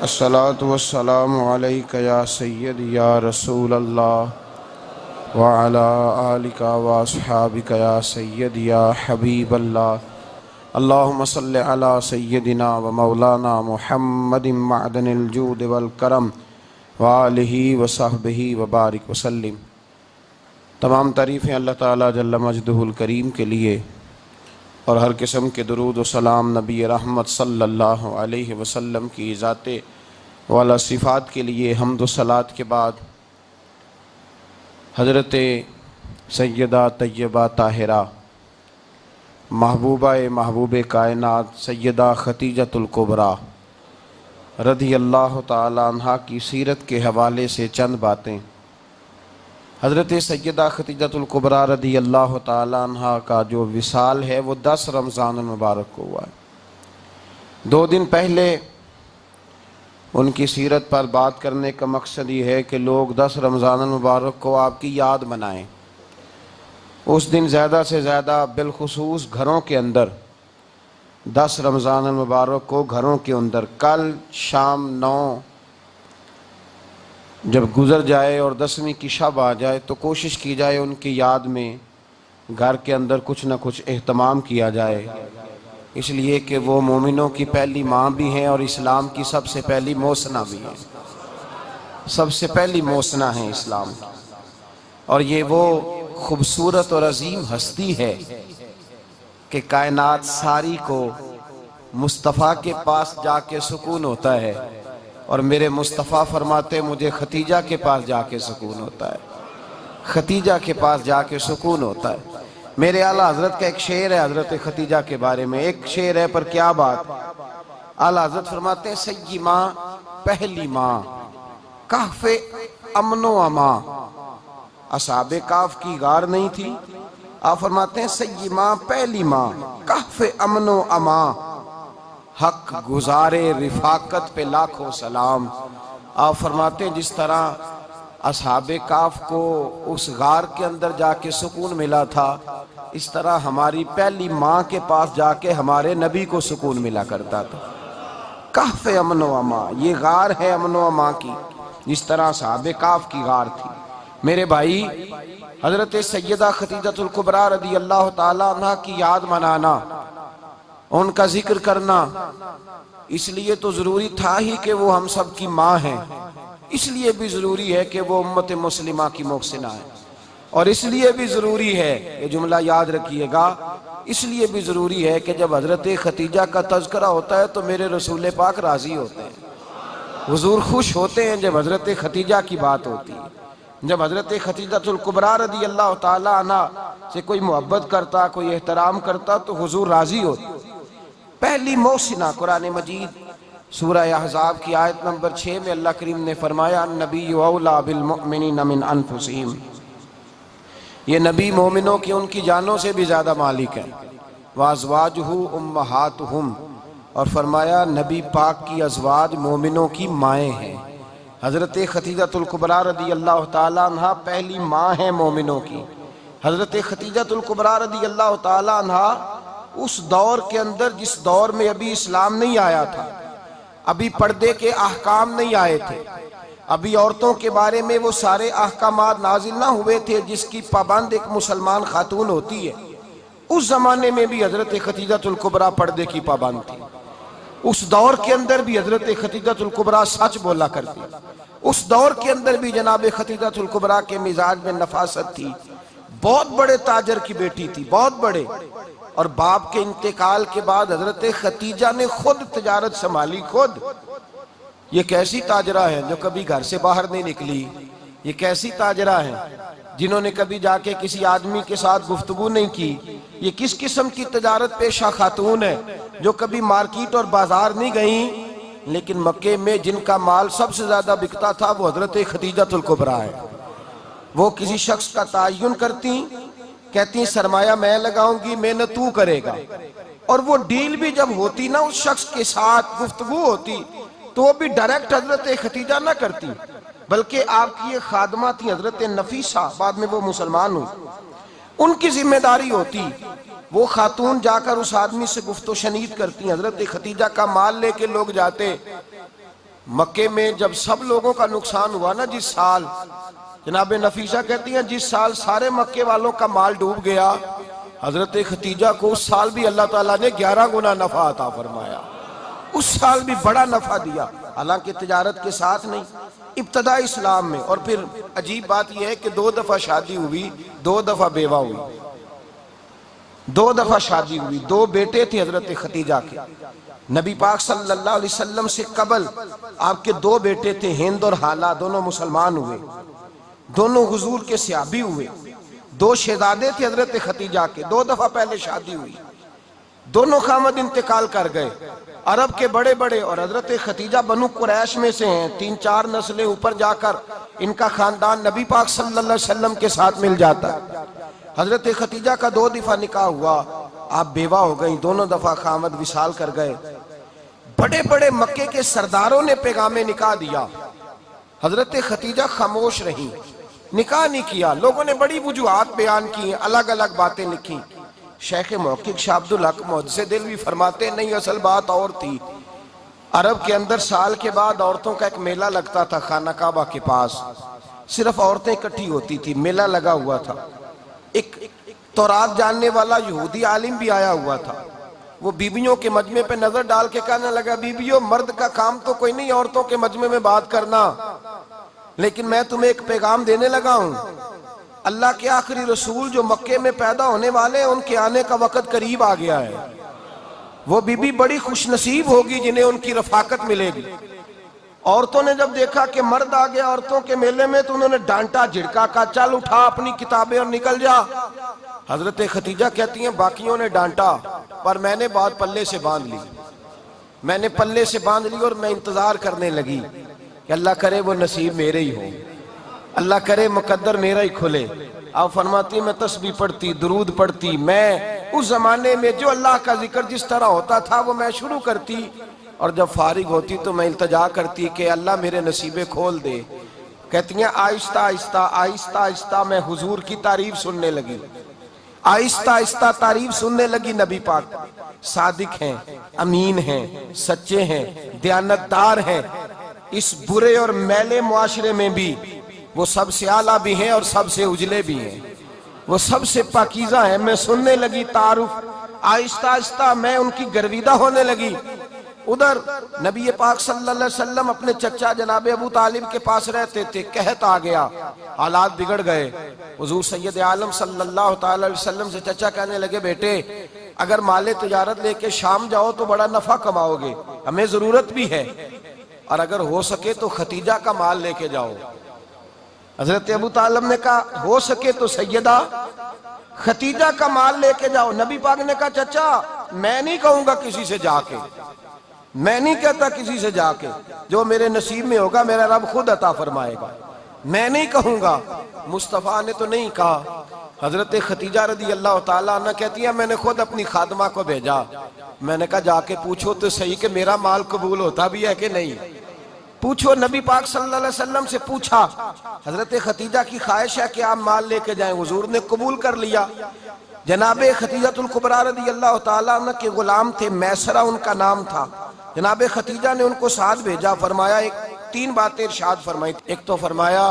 अस्सलातु वस्सलामु अलैका या सय्यदी या रसूल अल्लाह व अला आलिका व अस्हाबिका या सय्यदी या हबीब अल्लाह। अल्लाहुम्मा सल्लि अला सय्यदिना व मौलाना मुहम्मदिन मअदनिल जूद वल करम व आलिहि व सहबिहि व बारिक वसल्लिम। तमाम तारीफ़ें अल्लाह ताला जल्ल मजदुहुल करीम के लिए और हर किस्म के दुरूद व सलाम नबी रहमत सल्लल्लाहु अलैहि वसल्लम की ज़ाते वाला सिफ़ात के लिए हम्द व सलात के बाद हज़रत सैयदा तय्यबा ताहिरा महबूबा महबूब कायनात सैयदा खतीजतुल कुबरा रज़ी अल्लाह ताला अन्हा की सीरत के हवाले से चंद बातें। हज़रत सैयदा खतीजतुल कुबरा रज़ी अल्लाह ताला अन्हा का जो विसाल है वो 10 रमज़ान मुबारक को हुआ है। 2 दिन पहले उनकी सीरत पर बात करने का मकसद ये है कि लोग 10 रमज़ान मुबारक को आपकी याद मनाएं। उस दिन ज़्यादा से ज़्यादा बिलखुसूस घरों के अंदर 10 रमज़ान मुबारक को घरों के अंदर कल शाम 9 जब गुज़र जाए और 10वीं की शब आ जाए तो कोशिश की जाए उनकी याद में घर के अंदर कुछ न कुछ एहतमाम किया जाए, इसलिए कि वो मोमिनों की पहली माँ भी हैं और इस्लाम की सबसे पहली मोसना भी है। सबसे पहली मोसना है इस्लाम की, और ये वो खूबसूरत और अजीम हस्ती है कि कायनात सारी को मुस्तफ़ा के पास जाके सुकून होता है, और मेरे मुस्तफ़ा फरमाते मुझे खतीजा के पास जाके सुकून होता है। खतीजा के पास जाके सुकून होता है। मेरे आला हजरत का एक शेर है हजरत खतीजा के बारे में, एक शेर है पर क्या बात। आला हजरत फरमाते हैं सय्यी माँ पहली माँ काफ़े अमनो अमा। असहाबे काफ की गार नहीं थी, आप फरमाते हैं सय्यी माँ पहली माँ काफ़े अमनो अमा। हक गुजारे रिफाकत पे लाखों सलाम। आप फरमाते हैं जिस तरह असहाबे काफ को उस गार के अंदर जाके सुकून मिला था, इस तरह हमारी पहली माँ के पास जाके हमारे नबी को सुकून मिला करता था। काफ़े अमनो अमा, ये गार है अमनो अमा की, जिस तरह असहाबे काफ की गार थी। मेरे भाई हजरत सैयदा खतीजतुल कुबरा रज़ी अल्लाह ताला अन्हा की याद मनाना, उनका जिक्र करना, इसलिए तो ज़रूरी था ही कि वो हम सब की माँ हैं, इसलिए भी ज़रूरी है कि वो उम्मत मुस्लिमा की मोहसिना है, और इसलिए भी ज़रूरी है, ये जुमला याद रखिएगा, इसलिए भी ज़रूरी है कि जब हज़रत खतीजा का तज़किरा होता है तो मेरे रसूल पाक राज़ी होते हैं, हुज़ूर खुश होते हैं जब हज़रत खतीजा की बात होती है। जब हज़रत खतीजतुल कुबरा रज़ी अल्लाह ताला अन्हा से कोई मोहब्बत करता, कोई एहतराम करता तो हुज़ूर राज़ी होते। पहली मोहसिना कुरान मजीद सूरह अहज़ाब की आयत नंबर 6 में अल्लाह करीम ने फरमाया नबी औला बिल मुमिनीना मिन अनफुसिहिम, ये नबी मोमिनों की उनकी जानों से भी ज़्यादा मालिक है। व अज़वाजुहु उम्महातुहुम, और फरमाया नबी पाक की अज़वाज मोमिनों की माएँ हैं। हज़रत खतीजतुल कुबरा रज़ी अल्लाह ताला अन्हा पहली माँ है मोमिनों की। हज़रत खतीजतुल कुबरा रज़ी अल्लाह ताला अन्हा उस दौर के अंदर जिस दौर में अभी इस्लाम नहीं आया था, अभी पर्दे के अहकाम नहीं आए थे, अभी औरतों के बारे में वो सारे अहकामात नाजिल ना हुए थे जिसकी पाबंद एक मुसलमान खातून होती है। उस जमाने में भी हज़रत खतीजतुल कुबरा पर्दे की पाबंद थी। उस दौर के अंदर भी हज़रत खतीजतुल कुबरा सच बोला करती। उस दौर के अंदर भी जनाब खतीजतुल कुबरा के मिजाज में नफासत थी। बहुत बड़े ताजर की बेटी थी, बहुत बड़े, और बाप के इंतकाल के बाद हजरत खतीजा ने खुद तिजारत संभाली। खुद ये कैसी ताजरा है जो कभी घर से बाहर नहीं निकली, ये कैसी ताजरा है जिन्होंने कभी जाके किसी आदमी के साथ गुफ्तगू नहीं की, ये किस किस्म की तिजारत पेशा खातून है जो कभी मार्केट और बाजार नहीं गई, लेकिन मक्के में जिनका माल सबसे ज्यादा बिकता था वो हजरत खतीजतुल कुबरा है। वो किसी शख्स का तायुन करती, कहती सरमाया मैं लगाऊंगी, मेहनत तू करेगा, और वो डील भी जब होती ना उस शख्स के साथ गुफ्तगू होती तो वो भी डायरेक्ट हजरत खतीजा ना करती, बल्कि आपकी ये खादमा थी हजरत नफीसा, बाद में वो मुसलमान हुई, उनकी जिम्मेदारी होती वो खातून जाकर उस आदमी से गुफ्तो शनीद करती। हजरत खतीजा का माल लेके लोग जाते, मक्के में जब सब लोगों का नुकसान हुआ ना, जिस साल, जनाब नफीसा कहती हैं जिस साल सारे मक्के वालों का माल डूब गया, हजरत खतीजा को उस साल भी अल्लाह ताला ने 11 गुना नफा अता फरमाया। उस साल भी बड़ा नफा दिया, हालांकि तिजारत के साथ नहीं, इब्तदा इस्लाम में। और फिर अजीब बात यह है कि 2 दफा शादी हुई, 2 दफा बेवा हुई, 2 दफा शादी हुई। 2 बेटे थे हजरत खतीजा के। नबी पाक सल्लल्लाहु अलैहि वसल्लम से कबल आपके 2 बेटे थे, हिंद और हाला, दोनों मुसलमान हुए, दोनों हुजूर के सहाबी हुए। 2 शहजादे थे हजरत खतीजा के, 2 दफा पहले शादी हुई, दोनों खामद इंतकाल कर गए, अरब के बड़े बड़े। और हजरत खतीजा बनु कुरैश में से हैं, 3-4 नस्लें ऊपर जाकर इनका खानदान नबी पाक सल्लल्लाहु अलैहि वसल्लम के साथ मिल जाता है। हजरत खतीजा का 2 दफा निकाह हुआ, आप बेवा हो गई, दोनों दफा खामद विसाल कर गए। बड़े बड़े मक्के के सरदारों ने पैगामे निकाह दिया, हजरत खतीजा खामोश रही, निकाह नहीं किया। लोगों ने बड़ी वजूहात बयान की, अलग अलग बातें लिखी। शेख मुहक्किक शाह अब्दुल हक मुहद्दिस दिलवी फरमाते नहीं, असल बात और थी। अरब के अंदर साल के बाद औरतों का एक मेला लगता था खाना काबा के पास, सिर्फ औरतें इकट्ठी होती थी, मेला लगा हुआ था। एक तौरात जानने वाला यहूदी आलिम भी आया हुआ था। वो बीबियों के मजमे पे नजर डाल के कहने लगा, बीबियों मर्द का काम तो कोई नहीं औरतों के मजमे में बात करना, लेकिन मैं तुम्हें एक पैगाम देने लगा हूं। अल्लाह के आखिरी रसूल जो मक्के में पैदा होने वाले हैं, उनके आने का वक्त करीब आ गया है। वो बीबी बड़ी खुशनसीब होगी जिन्हें उनकी रफाकत मिलेगी। औरतों ने जब देखा कि मर्द आ गया औरतों के मेले में, तो उन्होंने डांटा, झिड़का, का चल उठा अपनी किताबें और निकल जा। हजरत खतीजा कहती हैं बाकियों ने डांटा, पर मैंने बात पल्ले से बांध ली, मैंने पल्ले से बांध ली और मैं इंतजार करने लगी कि अल्लाह करे वो नसीब मेरे ही हो, अल्लाह करे मुकद्दर मेरा ही खुले। आप फरमाती मैं तस्बीह पढ़ती, दुरूद पढ़ती, मैं उस जमाने में जो अल्लाह का जिक्र जिस तरह होता था वो मैं शुरू करती, और जब फारिग होती तो मैं इल्तजा करती कि अल्लाह मेरे नसीबे खोल दे। कहती हैं आहिस्ता आहिस्ता आहिस्ता आहिस्ता मैं हुजूर की तारीफ सुनने लगी, आहिस्ता आहिस्ता तारीफ सुनने लगी। नबी पाक सादिक हैं, अमीन हैं, सच्चे हैं, दयानतदार हैं। इस बुरे और मैले मुआशरे में भी वो सबसे आला भी हैं और सबसे उजले भी हैं, वो सबसे पाकीज़ा है। मैं सुनने लगी तारुफ, आहिस्ता आहिस्ता मैं उनकी गर्विदा होने लगी। उधर नबी पाक सल्लल्लाहु अलैहि वसल्लम अपने चचा जनाब अबू तालिब के पास रहते थे, कहत आ गया, हालात बिगड़ गए। हुजूर सैयद आलम सल्लल्लाहु अलैहि वसल्लम से चचा कहने लगे, बेटे अगर माले तिजारत लेके शाम जाओ तो बड़ा नफा कमाओगे, हमें जरूरत भी है, और अगर हो सके तो खतीजा का माल लेके जाओ। हजरत अबू तालिब ने कहा हो सके तो सैयदा खतीजा का माल लेके जाओ। नबी पाक ने कहा चचा मैं नहीं कहूंगा किसी से जाके, मैं नहीं कहता किसी से जाके, जो मेरे नसीब में होगा मेरा रब खुद अता फरमाएगा, मैं नहीं कहूंगा। मुस्तफा ने तो नहीं कहा। हजरत खतीजा रदी अल्लाह ताला अन्हा कहती है मैंने खुद अपनी खादमा को भेजा, मैंने कहा जाके पूछो तो सही कि मेरा माल कबूल होता भी है कि नहीं, पूछो। नबी पाक सल्लल्लाहु अलैहि वसल्लम से पूछा। हजरत खतीजा की ख्वाहिश है कि आप माल लेके जाएं, हुजूर ने कबूल कर लिया। जनाब खतीजतुल कुबरा रदी अल्लाह ताला अन्हा के गुलाम थे, मैसरा उनका नाम था। जनाब खतीजा ने उनको साथ भेजा, फरमाया एक 3 बातें इरशाद फरमाई। एक तो फरमाया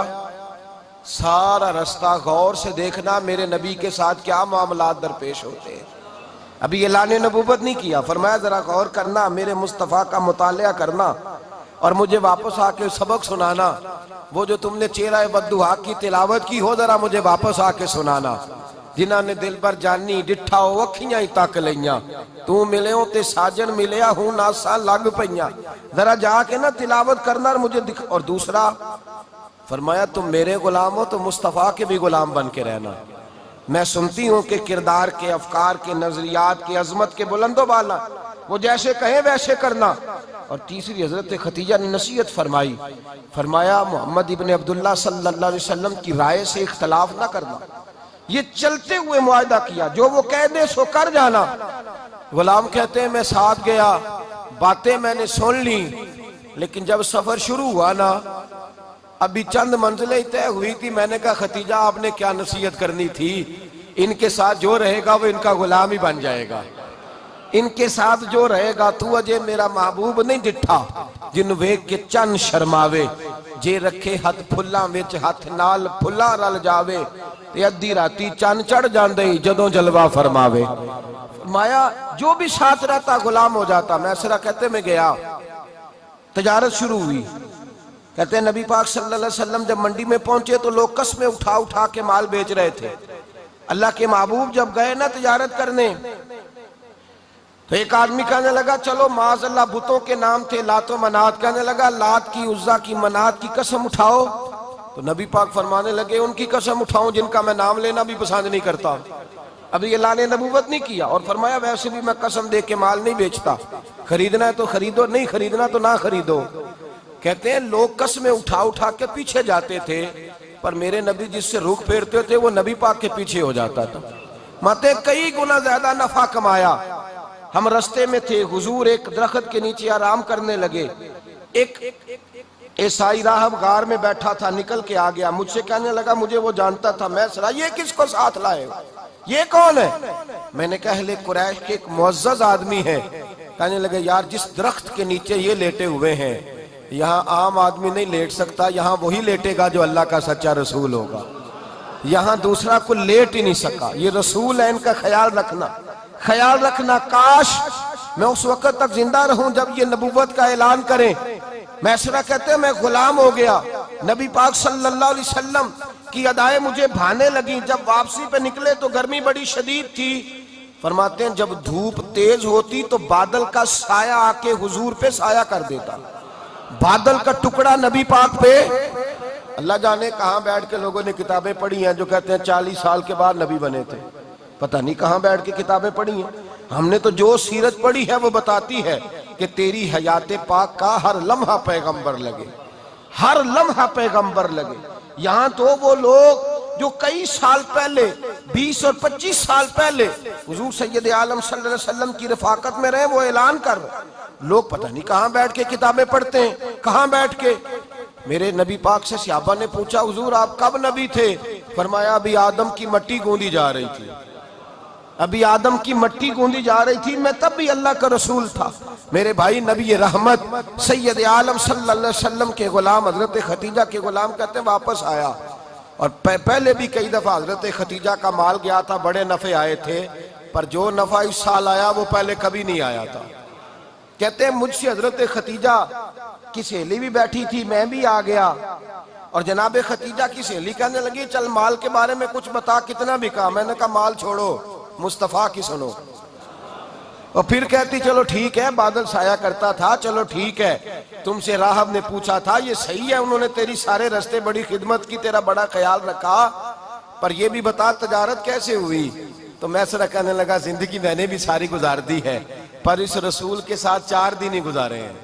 सारा रास्ता गौर से देखना मेरे नबी के साथ क्या मामलात दरपेश होते हैं। अभी ऐलान नबूवत नहीं किया, फरमाया जरा गौर करना, मेरे मुस्तफ़ा का मुतालिया करना और मुझे वापस आके सबक सुनाना। वो जो तुमने चेहरा बद्दुआ की तिलावत की हो, जरा मुझे वापस आके सुनाना। जिन्होंने दिल पर जानी डिठा हो अखियां ही तक लिया, तू मिले हो ते साजन मिलिया हूं नासा लग पईया, जरा जाके ना तिलावत करना और मुझे दिख। और दूसरा फरमाया तुम मेरे गुलाम हो तो मुस्तफ़ा के भी गुलाम बन के रहना। मैं सुनती हूँ कि किरदार के, अफकार के, नजरियात के, अजमत के बुलंदो बाला, वो जैसे कहे वैसे करना। और तीसरी हजरत खतीजा ने नसीहत फरमाई, फरमाया मोहम्मद इब्न अब्दुल्ला सल्लल्लाहु अलैहि वसल्लम की राय से इख्तलाफ ना करना। ये चलते हुए मुआहदा किया, जो वो कह दे सो कर जाना। गुलाम कहते हैं मैं साथ गया, बातें मैंने सुन ली, लेकिन जब सफर शुरू हुआ ना, अभी चंद मंजिलें तय हुई थी, मैंने कहा खतीजा आपने क्या नसीहत करनी थी, इनके साथ जो रहेगा वो इनका गुलाम ही बन जाएगा। इनके साथ जो रहेगा तू अजे मेरा महबूब नहीं डिठा जिन वेख के चन शर्मावे जे रखे हथ फुल्लां विच हथ नाल फुल्लां रल जावे ते अद्धी राती चन चढ़ जांदे जदों जलवा फरमावे। फरमाया जो भी साथ रहता गुलाम हो जाता। मैसरा कहते मैं गया, तजारत शुरू हुई। कहते हैं नबी पाक सल्लल्लाहु अलैहि वसल्लम जब मंडी में पहुंचे तो लोग कस्में उठा उठा के माल बेच रहे थे। अल्लाह के महबूब जब गए ना तजारत करने तो एक आदमी कहने लगा चलो माज़अल्लाह बुतों के नाम थे लात व मनात, कहने लगा लात की उज़्ज़ा की मनात की कसम उठाओ। तो नबी पाक फरमाने लगे उनकी कसम उठाऊं जिनका मैं नाम लेना भी पसंद नहीं करता। अभी ये लाने नबूवत नहीं किया और फरमाया वैसे भी मैं कसम दे के माल नहीं बेचता, खरीदना है तो खरीदो, नहीं खरीदना तो ना खरीदो। कहते हैं लोग कसमें उठा उठा के पीछे जाते थे, पर मेरे नबी जिससे रुख फेरते थे वो नबी पाक के पीछे हो जाता था। माते कई गुना ज्यादा नफा कमाया। हम रास्ते में थे, हुजूर एक दरख्त के नीचे आराम करने लगे। एक ईसाई राहब गार में बैठा था, निकल के आ गया, मुझसे कहने लगा मुझे वो जानता था। मैं सरा ये किसको साथ लाए, ये कौन है? मैंने कहा अहले कुरैश के एक मुअज़्ज़ज़ आदमी है। कहने लगे यार जिस दरख्त के नीचे ये लेटे हुए हैं यहाँ आम आदमी नहीं लेट सकता, यहाँ वही लेटेगा जो अल्लाह का सच्चा रसूल होगा। यहाँ दूसरा कोई लेट ही नहीं सका, ये रसूल है, इनका ख्याल रखना, ख्याल रखना। काश मैं उस वक्त तक जिंदा रहूं जब ये नबूवत का ऐलान करें। मैसरा कहते हैं मैं गुलाम हो गया। नबी पाक सल्लल्लाहु अलैहि वसल्लम की अदाएं मुझे भाने लगी। जब वापसी पे निकले तो गर्मी बड़ी शदीद थी। फरमाते हैं जब धूप तेज होती तो बादल का साया आके हुजूर पे साया कर देता, बादल का टुकड़ा नबी पाक पे। अल्लाह जाने कहां बैठ के लोगों ने किताबें पढ़ी हैं जो कहते हैं 40 साल के बाद नबी बने थे। पता नहीं कहां बैठ के किताबें पढ़ी हैं। हमने तो जो सीरत पढ़ी है वो बताती है कि तेरी हयाते पाक का हर लम्हा पैगंबर लगे, हर लम्हा पैगंबर लगे। यहाँ तो वो लोग जो कई साल पहले 20 और 25 साल पहले हुजूर सैयद आलम सल्लल्लाहु अलैहि वसल्लम की रफाकत में रहे, वो ऐलान कर रहे। लोग पता नहीं कहां बैठ के किताबें पढ़ते हैं, कहां बैठ के। मेरे नबी पाक से सहाबा ने पूछा हुजूर आप कब नबी थे? फरमाया अभी आदम की मट्टी गूंदी जा रही थी, अभी आदम की मट्टी गूंदी जा रही थी, मैं तब भी अल्लाह का रसूल था। मेरे भाई नबी रहमत सैयद आलम सल्लल्लाहु अलैहि वसल्लम के गुलाम हजरत खतीजा के गुलाम कहते हैं वापस आया। और पहले भी कई दफा हजरत खतीजा का माल गया था, बड़े नफे आए थे, पर जो नफा इस साल आया वो पहले कभी नहीं आया था। कहते हैं मुझसे हजरत खतीजा की सहेली भी बैठी थी, मैं भी आ गया। और जनाब खतीजा की सहेली कहने लगी चल माल के बारे में कुछ बता, कितना बिका? मैंने कहा माल छोड़ो, मुस्तफा की सुनो। और फिर कहती चलो ठीक है, बादल साया करता था, चलो ठीक है। तुमसे राहब ने पूछा था, ये सही है, उन्होंने तेरी सारे रास्ते बड़ी खिदमत की, तेरा बड़ा ख्याल रखा, पर ये भी बता तजारत कैसे हुई? तो मैं सरा कहने लगा जिंदगी मैंने भी सारी गुजार दी है, पर इस रसूल के साथ 4 दिन ही गुजारे हैं।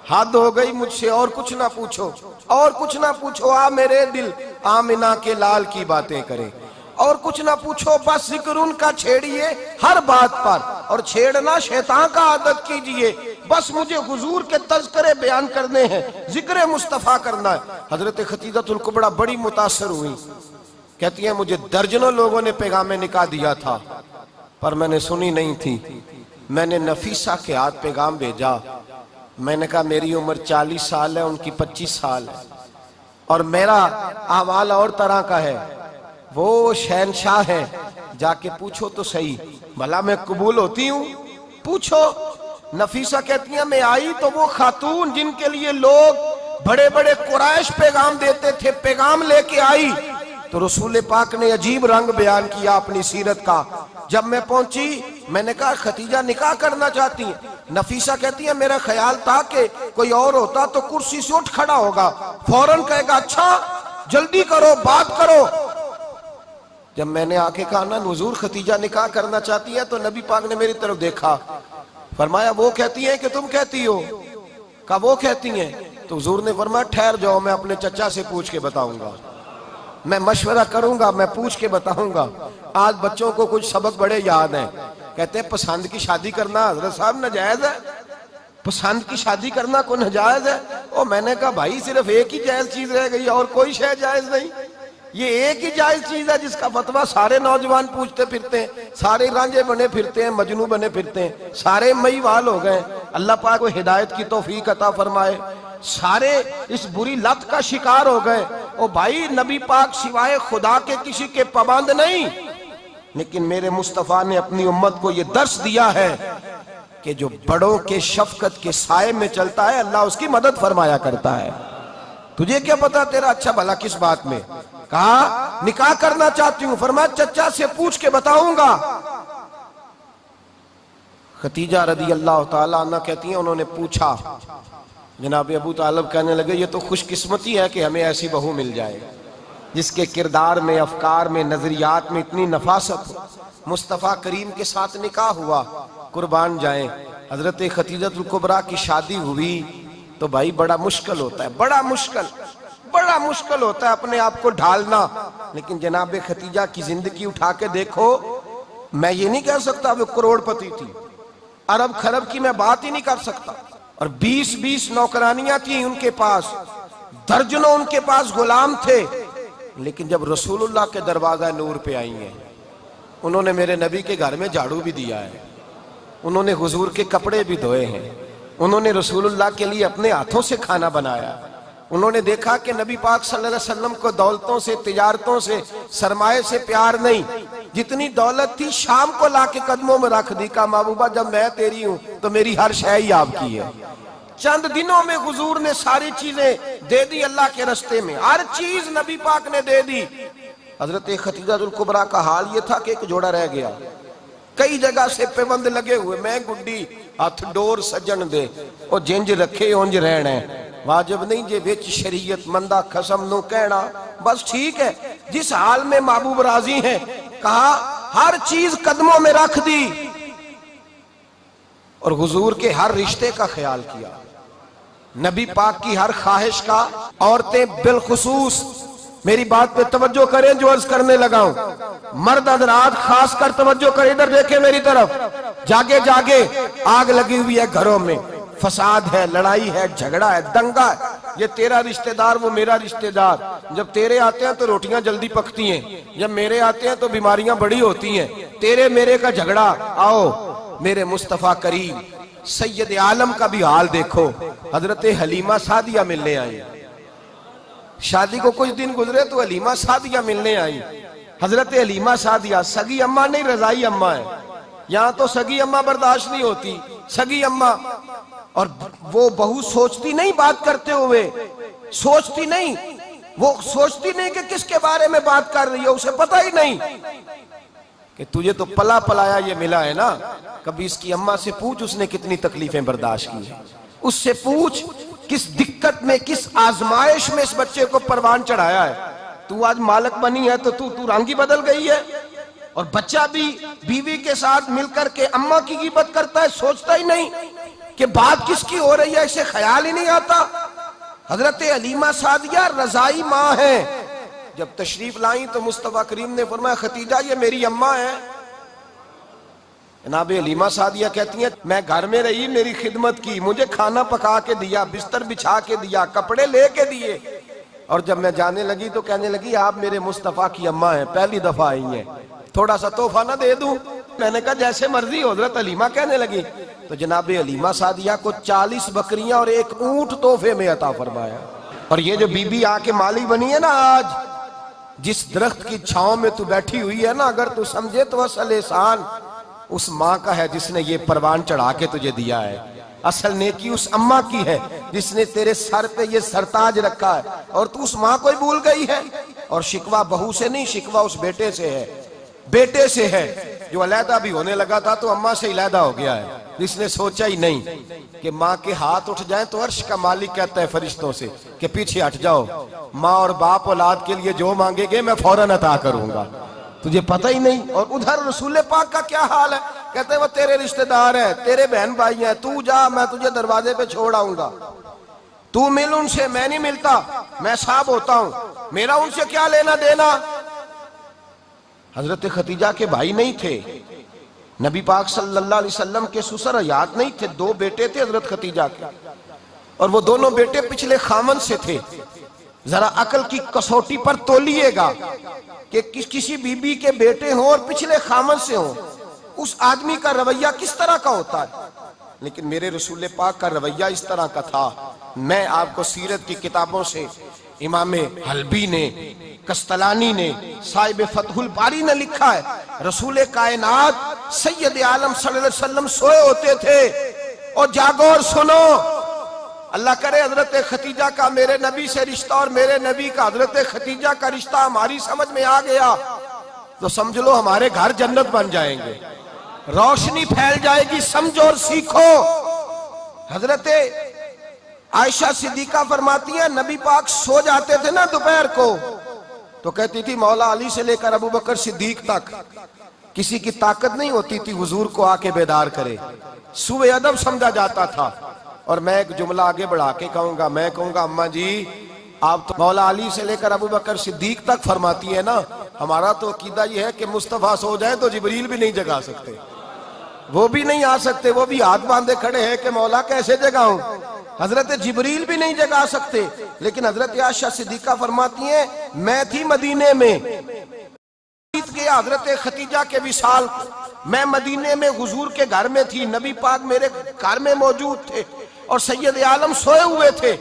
हद हो गई मुझसे, और कुछ ना पूछो, और कुछ ना पूछो। आ मेरे दिल आमिना के लाल की बातें करे, और कुछ ना पूछो, बस जिक्र उनका छेड़िए हर बात पर, और छेड़ना शैतान का आदत कीजिए। बस मुझे हुजूर के तज़किरे बयान करने हैं, जिक्र मुस्तफ़ा करना है। हजरत खतीजतुल कुबरा बड़ी मुतासर हुई, कहती है मुझे दर्जनों लोगों ने पैगामे निकाह दिया था, पर मैंने सुनी नहीं थी। मैंने नफीसा के हाथ पैगाम भेजा, मैंने कहा मेरी उम्र 40 साल है, उनकी 25 साल है, और मेरा अहवाल और तरह का है। वो शहनशाह है, जाके पूछो तो सही, भला मैं कबूल होती हूँ? पूछो। नफीसा कहती है मैं आई तो वो खातून जिनके लिए लोग बड़े बड़े कुरैश पैगाम देते थे, पैगाम लेके आई। तो रसूल पाक ने अजीब रंग बयान किया अपनी सीरत का। जब मैं पहुंची मैंने कहा खतीजा निकाह करना चाहती है। नफीसा कहती है मेरा ख्याल था कि कोई और होता तो कुर्सी से उठ खड़ा होगा, फौरन कहेगा अच्छा जल्दी करो, बात करो। जब मैंने आके कहा ना हुजूर खतीजा निकाह करना चाहती है, तो नबी पाक ने मेरी तरफ देखा, फरमाया वो कहती है कि तुम कहती हो? कहा वो कहती हैं। तो हुजूर ने फरमाया ठहर जाओ, मैं अपने चचा से पूछ के बताऊंगा, मैं मशवरा करूंगा, मैं पूछ के बताऊंगा। आज बच्चों को कुछ सबक बड़े याद हैं। कहते हैं पसंद की शादी करना हजरत साहब नाजायज है, पसंद की शादी करना कोई नाजायज है? और मैंने कहा भाई सिर्फ एक ही जायज चीज रह गई और कोई शय जायज नहीं। ये एक ही जायज चीज है जिसका फतवा सारे नौजवान पूछते फिरते हैं, सारे रांझे बने फिरते हैं, मजनू बने फिरते हैं, सारे मईवाल हो गए। अल्लाह पाक को हिदायत की तौफीक अता फरमाए। सारे इस बुरी लत का शिकार हो गए। ओ भाई, नबी पाक सिवाय खुदा के किसी के पाबंद नहीं, लेकिन मेरे मुस्तफा ने अपनी उम्मत को यह दर्श दिया है कि जो बड़ों के शफकत के साए में चलता है अल्लाह उसकी मदद फरमाया करता है। तुझे क्या पता तेरा अच्छा भला किस बात में? कहा निकाह करना चाहती हूं, फरमाया चचा से पूछ के बताऊंगा। खतीजा रदी अल्लाह ताला अन्हा कहती हैं उन्होंने पूछा, जनाब अबू तालिब कहने लगे ये तो खुशकिस्मती है कि हमें ऐसी बहू मिल जाए जिसके किरदार में, अफकार में, नजरियात में इतनी नफासत हो। मुस्तफ़ा करीम के साथ निकाह हुआ, कुर्बान जाए। हजरत खतीजतुल कुबरा की शादी हुई तो भाई बड़ा मुश्किल होता है, बड़ा मुश्किल होता है अपने आप को ढालना। लेकिन जनाब खतीजा की जिंदगी उठा के देखो, मैं ये नहीं कह सकता वो करोड़पति थी, अरब खरब की मैं बात ही नहीं कर सकता। और 20-20 नौकरानियां थी उनके पास, दर्जनों उनके पास गुलाम थे। लेकिन जब रसूलुल्लाह के दरवाजा नूर पे आई हैं, उन्होंने मेरे नबी के घर में झाड़ू भी दिया है, उन्होंने हुजूर के कपड़े भी धोए हैं, उन्होंने रसूलुल्लाह के लिए अपने हाथों से खाना बनाया। उन्होंने देखा कि नबी पाक सल्लल्लाहु अलैहि वसल्लम को दौलतों से, तिजारतों से, सरमाए से प्यार नहीं, जितनी दौलत थी शाम को लाके कदमों में रख दी। कहा महबूबा जब मैं तेरी हूं तो मेरी हर शय ही आपकी है। चंद दिनों में हुजूर ने सारी चीजें दे दी अल्लाह के रास्ते में, हर चीज नबी पाक ने दे दी। हजरत खतीजतुल कुबरा का हाल ये था कि एक जोड़ा रह गया, कई जगह से पेबंद लगे हुए, मैं गुड्डी हथ डोर सजन दे और जिंज रखे उंज रहना है। वाजिब नहीं जे विच शरीयत मंदा खसम नु कहना, बस ठीक है जिस हाल में महबूब राजी हैं। कहा हर चीज कदमों में रख दी और हुजूर के हर रिश्ते का ख्याल किया, नबी पाक की हर ख्वाहिश का। औरतें बिलखुसूस मेरी बात पे तवज्जो करें जो अर्ज करने लगा हूं, मर्द हजरात खास कर तवज्जो करें, इधर देखें मेरी तरफ। जागे जागे आग लगी हुई है घरों में, फसाद है, लड़ाई है, झगड़ा है, दंगा है। ये तेरा रिश्तेदार वो मेरा रिश्तेदार, जब तेरे आते हैं तो रोटियां जल्दी पकती हैं, जब मेरे आते हैं तो बीमारियां बड़ी होती हैं। तेरे मेरे का झगड़ा। आओ मेरे मुस्तफा करीम सैयद आलम का भी हाल देखो। हजरत हलीमा सादिया मिलने आई, शादी को कुछ दिन गुजरे तो हलीमा सादिया मिलने आई। हजरत हलीमा सादिया सगी अम्मा नहीं, रजाई अम्मा है। यहां तो सगी अम्मा बर्दाश्त नहीं होती, सगी अम्मा। और वो बहू सोचती नहीं बात करते हुए, सोचती नहीं, वो सोचती नहीं कि किसके बारे में बात कर रही है, उसे पता ही नहीं कि तुझे तो पला पलाया ये मिला है ना। कभी इसकी अम्मा से पूछ उसने कितनी तकलीफें बर्दाश्त की है, उससे पूछ किस दिक्कत में, किस आजमाइश में इस बच्चे को परवान चढ़ाया है। तू आज मालक बनी है तो तू रंगी बदल गई है। और बच्चा भी बीवी के साथ मिलकर के अम्मा की गिबत करता है, सोचता ही नहीं कि बात किसकी हो रही है, इसे ख्याल ही नहीं आता। हजरत हलीमा सादिया रजाई माँ है। जब तशरीफ लाई तो मुस्तफा करीम ने फरमाया खतीजा ये मेरी अम्मा है। जनाब हलीमा सादिया कहती हैं मैं घर में रही, मेरी खिदमत की, मुझे खाना पका के दिया, बिस्तर बिछा के दिया, कपड़े लेके दिए। और जब मैं जाने लगी तो कहने लगी आप मेरे मुस्तफा की अम्मा हैं, पहली दफा आई हैं, थोड़ा सा तोहफा ना दे दूं। मैंने कहा जैसे मर्जी। हजरत हलीमा कहने लगी तो जनाब हलीमा सादिया को 40 बकरियां और एक ऊंट तोहफे में अता फरमाया। और ये जो बीबी आके माली बनी है ना, आज जिस दरख्त की छांव में तू बैठी हुई है ना, अगर तू समझे तो असल एहसान उस माँ का है जिसने ये परवान चढ़ा के तुझे दिया है। असल नेकी उस अम्मा की है जिसने तेरे सर पे ये सरताज रखा है, और तू उस माँ को ही भूल गई है। और शिकवा बहू से नहीं, शिकवा उस बेटे से है, बेटे से है जो अलहदा भी होने लगा था तो अम्मा से अलहदा हो गया है, जिसने सोचा ही नहीं कि माँ के हाथ उठ जाएं तो अर्श का मालिक कहता है फरिश्तों से कि पीछे हट जाओ, माँ और बाप औलाद के लिए जो मांगेंगे मैं फौरन अता करूंगा। तुझे पता ही नहीं। और उधर रसूल पाक का क्या हाल है, कहते हैं वो तेरे रिश्तेदार है, तेरे बहन भाई हैं, तू जा मैं तुझे दरवाजे पे छोड़ आऊंगा, तू मिल उनसे, मैं नहीं मिलता, मैं साहब होता हूं, मेरा उनसे क्या लेना देना। हजरत खतीजा के भाई नहीं थे, नबी पाक सल्लल्लाहु अलैहि वसल्लम के ससुर हयात नहीं थे, 2 बेटे थे हजरत खतीजा के, और वो दोनों बेटे पिछले खामन से थे। जरा अकल की कसौटी पर तोलिएगा कि किसी बीबी के बेटे हो और पिछले खामन से हो, उस आदमी का रवैया किस तरह का होता है। लेकिन मेरे रसूल पाक का रवैया इस तरह का था। मैं आपको सीरत की किताबों से, इमाम हल्बी ने, कस्तलानी ने, साहिब फतहुल बारी ने लिखा है, रसूल कायनात सैयद आलम सल्लल्लाहु अलैहि वसल्लम सोए होते थे और जागो और सुनो, अल्लाह करे हजरत खतीजा का मेरे नबी से रिश्ता और मेरे नबी का हजरत खतीजा का रिश्ता हमारी समझ में आ गया तो समझ लो हमारे घर जन्नत बन जाएंगे, रोशनी फैल जाएगी। समझो और सीखो। हजरत आयशा सिद्दीका फरमाती है, नबी पाक सो जाते थे ना दोपहर को तो कहती थी मौला अली से लेकर अबू बकर सिद्दीक तक किसी की ताकत नहीं होती थी हुजूर को आके बेदार करे, सुबह अदब समझा जाता था। और मैं एक जुमला आगे बढ़ा के कहूंगा, मैं कहूंगा अम्मा जी आप तो मौला अली से लेकर अबू बकर सिद्दीक तक फरमाती है ना, हमारा तो अकीदा ये है कि मुस्तफा सो जाए तो जिब्रील भी नहीं जगा सकते, वो भी नहीं आ सकते, वो भी हाथ बांधे खड़े हैं कि मौला कैसे जगाऊं, हजरत जिब्रील भी नहीं जगा सकते। लेकिन हजरत आयशा सिद्दीका फरमाती है मैं थी मदीने में, हजरत खतीजा के विसाल, मैं मदीने में हुजूर के घर में थी, नबी पाक मेरे घर में मौजूद थे और सैयद आलम सोए हुए थे।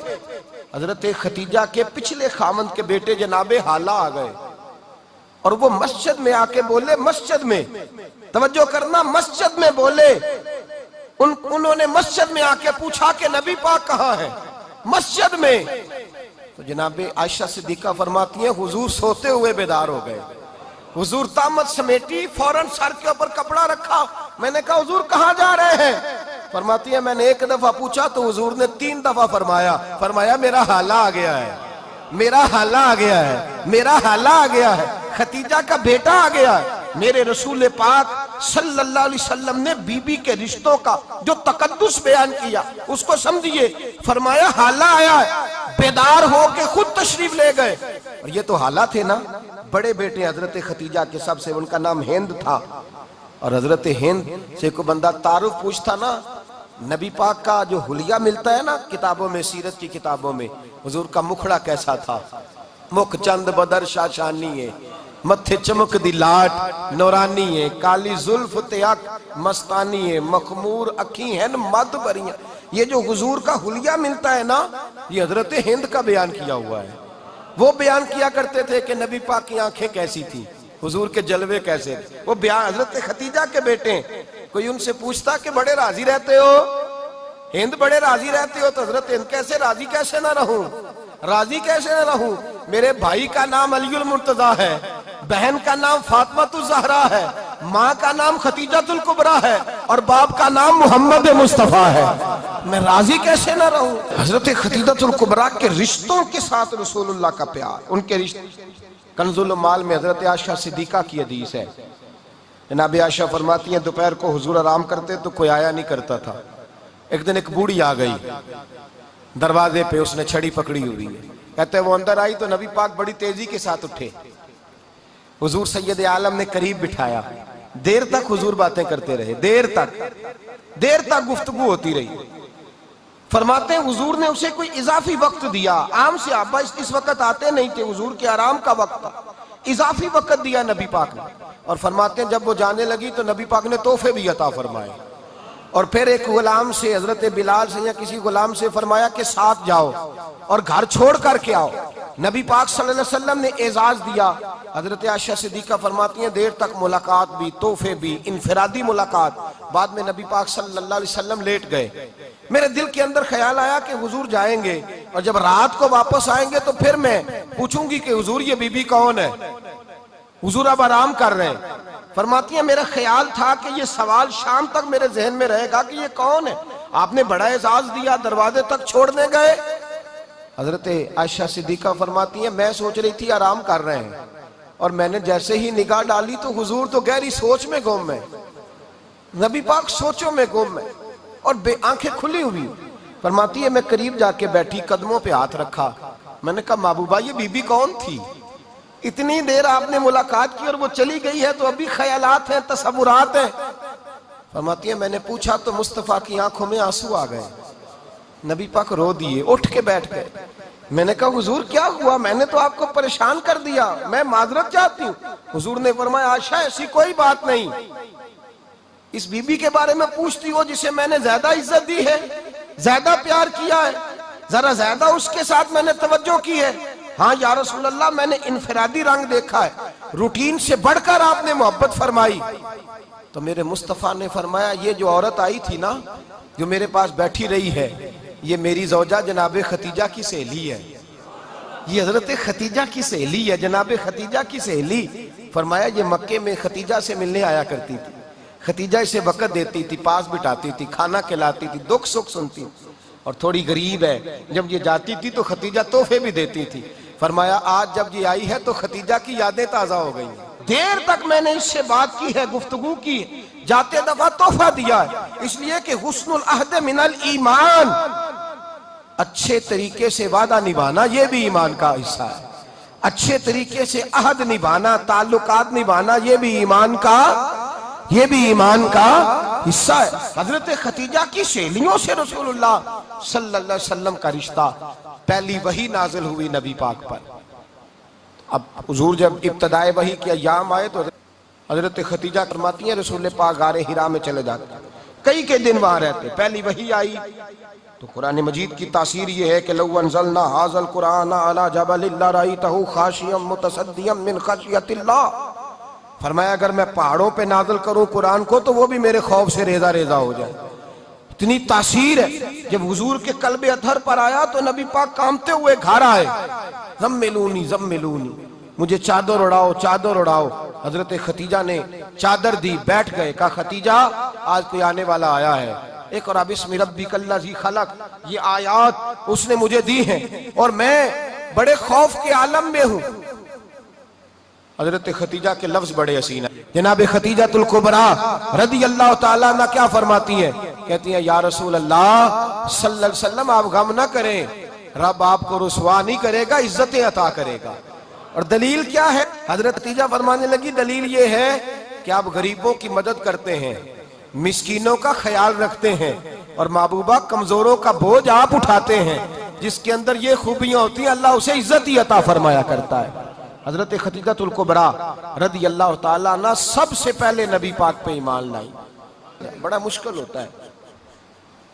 हजरत खतीजा के पिछले खामंद के बेटे जनाबे हाला आ गए और वो मस्जिद में आके बोले, मस्जिद में तवज्जो करना, मस्जिद में बोले, उन्होंने मस्जिद में आके पूछा कि नबी पाक कहाँ है, मस्जिद में। तो जनाबे आयशा सिद्दीका फरमाती हैं हुजूर सोते हुए बेदार हो गए, हुजूर तामत समेटी, फौरन सर के ऊपर कपड़ा रखा। मैंने कहा हुजूर कहाँ जा रहे हैं? फरमाती है मैंने एक दफा पूछा तो हुजूर ने 3 दफा फरमाया मेरा हाला आ गया है, मेरा हाला आ गया है, मेरा हाला आ गया है, खतीजा का बेटा आ गया है। मेरे रसूल पाक सल्लल्लाहु अलैहि वसल्लम ने बीबी के रिश्तों का जो तकद्दुस बयान किया उसको समझिए। फरमाया हाला आया है, बेदार होके खुद तशरीफ ले गए। और ये तो हाला थे ना, बड़े बेटे हजरत खतीजा के सबसे, उनका नाम हिंद था। और हजरत हिंद से कोई बंदा तारुफ पूछता ना, नबी पाक का जो हुलिया मिलता है ना किताबों में, सीरत की किताबों में, हुजूर का मुखड़ा कैसा था, मुख चंद बदर शाशानी है, मत्थे चमक दी लाट नौरानी है, काली जुल्फ ते अख मस्तानी है, मखमूर अखी है मद बरियां। ये जो हुजूर का हुलिया मिलता है ना, ये हजरत हिंद का बयान किया हुआ है। वो बयान किया करते थे कि नबी पाक की आंखें कैसी थी, हुजूर के जलवे कैसे थे। वो बयान हजरत खतीजा के बेटे, कोई उनसे पूछता कि बड़े राजी रहते हो हिंद, बड़े राजी रहते हो, तो हजरत हिंद कैसे राजी कैसे ना रहूं, राजी कैसे ना रहूं, मेरे भाई का नाम अलीउल मुर्तजा है, बहन का नाम फातिमातुज ज़हरा है, माँ का नाम खतीजातुल कुबरा है और बाप का नाम मोहम्मद मुस्तफा है, मैं राजी कैसे ना रहूं। हजरत खतीजातुल कुबरा के रिश्तों के साथ रसूलुल्लाह का प्यार, उनके रिश्ते। कंजुल माल में हजरत आयशा सिद्दीका की हदीस है, जनाब आयशा फरमाती है दोपहर को हुजूर आराम करते तो कोई आया नहीं करता था। एक दिन एक बूढ़ी आ गई दरवाजे पे, उसने छड़ी पकड़ी हुई है, कहते वो अंदर आई तो नबी पाक बड़ी तेजी के साथ उठे, हुजूर सैयद आलम ने करीब बिठाया, देर तक हुजूर बातें करते रहे, देर तक गुफ्तगू होती रही। फरमाते हैं हुजूर ने उसे कोई इजाफी वक्त दिया, आम से आबा इस वक्त आते नहीं थे, हुजूर के आराम का वक्त था, इजाफी वक्त दिया नबी पाक ने। और फरमाते हैं जब वो जाने लगी तो नबी पाक ने तोहफे भी अता फरमाए। और फिर एक गुलाम से, हजरत बिलाल से या किसी गुलाम से फरमाया कि साथ जाओ और घर छोड़ करके आओ। नबी पाक सल्लल्लाहु अलैहि वसल्लम ने एजाज दिया। हजरत आयशा सिद्दीका फरमाती हैं देर तक मुलाकात भी, तोहफे भी, इनफरादी मुलाकात। बाद में नबी पाक सल्लल्लाहु अलैहि वसल्लम लेट गए। मेरे दिल के अंदर ख्याल आया कि हुजूर जाएंगे और जब रात को वापस आएंगे तो फिर मैं पूछूंगी कि हुजूर ये बीबी कौन है, हुजूर अब आराम कर रहे हैं। फरमाती है मेरा ख्याल था कि ये सवाल शाम तक मेरे जहन में रहेगा कि ये कौन है, आपने बड़ा एजाज दिया, दरवाजे तक छोड़ने गए। हजरत आयशा सिद्दीका फरमाती है मैं सोच रही थी आराम कर रहे हैं और मैंने जैसे ही निगाह डाली तो हुजूर तो गहरी सोच में गुम है, नबी पाक सोचों में गुम है और आंखें खुली हुई। फरमाती है मैं करीब जाके बैठी, कदमों पे हाथ रखा, मैंने कहा महबूबा ये बीबी कौन थी, इतनी देर आपने मुलाकात की और वो चली गई है, तो अभी ख्यालात हैं, तसव्वुरात हैं। फरमाती है मैंने पूछा तो मुस्तफा की आंखों में आंसू आ गए, नबी पाक रो दिए, उठ के बैठ गए। मैंने कहा हुजूर क्या हुआ, मैंने तो आपको परेशान कर दिया, मैं माजरत चाहती हूँ। हुजूर ने फरमाया आयशा ऐसी कोई बात नहीं, इस बीबी के बारे में पूछती हो जिसे मैंने ज्यादा इज्जत दी है, ज्यादा प्यार किया है, जरा ज्यादा उसके साथ मैंने तवज्जो की है। हाँ या रसूल अल्लाह, मैंने इनफरादी रंग देखा है, रूटीन से बढ़कर आपने मोहब्बत फरमाई। तो मेरे मुस्तफा ने फरमाया ये जो औरत आई थी ना, जो मेरे पास बैठी रही है, ये मेरी जौजा जनाब खतीजा की सहेली है, ये हजरत खतीजा की सहेली है, जनाब खतीजा की सहेली। फरमाया ये मक्के में खतीजा से मिलने आया करती थी, खतीजा इसे वक़्त देती थी, पास बिठाती थी, खाना खिलाती थी, दुख सुख सुनती, और थोड़ी गरीब है, जब ये जाती थी तो खतीजा तोहफे भी देती थी। फरमाया आज जब ये आई है तो खतीजा की यादें ताजा हो गई, देर तक मैंने इससे बात की है, गुफ्तगू की, जाते दफा तोहफा दिया है, इसलिए कि हुस्नुल अहद मिनल ईमान, अच्छे तरीके से वादा निभाना ये भी ईमान का हिस्सा है, अच्छे तरीके से अहद निभाना, ताल्लुकात निभाना ये भी ईमान का हिस्सा है। हजरत खतीजा की सहेलियों से रसूलुल्लाह सल्लल्लाहु अलैहि वसल्लम का रिश्ता, पहली वही नाजिल हुई नबी पाक पर। अब हुजूर जब इब्तदाए वही के अय्याम आए तो हजरत खतीजा फरमाती हैं रसूल पाक गारे हिरा में चले जाते, कई के दिन वहां रहते। पहली वही आई तो कुरान मजीद की तासीर ये है कि लौ अंज़लना हाज़ल कुरान अला जबलिन लरअयतहु खाशियम मुतसद्दियम मिन खशियतिल्लाह। फरमाया अगर मैं पहाड़ों पे नाज़िल करूं कुरान को तो वो भी मेरे खौफ से रेजा रेजा हो जाए, इतनी तासीर है। जब हुजूर के कल्बे अतहर पर आया तो नबी पाक कांपते हुए घर आए, ज़म्मिलूनी ज़म्मिलूनी, मुझे चादर उड़ाओ चादर उड़ाओ। हजरत खतीजा ने चादर दी, बैठ गए, कहा खतीजा आज कोई आने वाला आया है, एक और बिस्मि रब्बिकल्लज़ी खलक, ये आयात उसने मुझे दी हैं और मैं बड़े खौफ के आलम में हूँ। हजरत खतीजा के लफ्ज बड़े हसीन है। जनाब खतीजातुल कुबरा रदी अल्लाह ताला अन्हा क्या फरमाती है, कहती हैं या रसूल अल्लाह सल्लल्लाहु अलैहि वसल्लम आप गम ना करें, रब आपको रुसवा नहीं करेगा, इज्जतें अता करेगा। और दलील क्या है? हजरत खतीजा फरमाने लगी दलील ये है कि आप गरीबों की मदद करते हैं, मिस्कीनों का ख्याल रखते हैं, और महबूबा कमजोरों का बोझ आप उठाते हैं। जिसके अंदर ये खूबियां होती हैं अल्लाह उसे इज्जत ही अता फरमाया करता है। हजरत खतीजातुल कुबरा रदी अल्लाह ताला अन्हा सबसे पहले नबी पाक पे ईमान लाई। बड़ा मुश्किल होता है,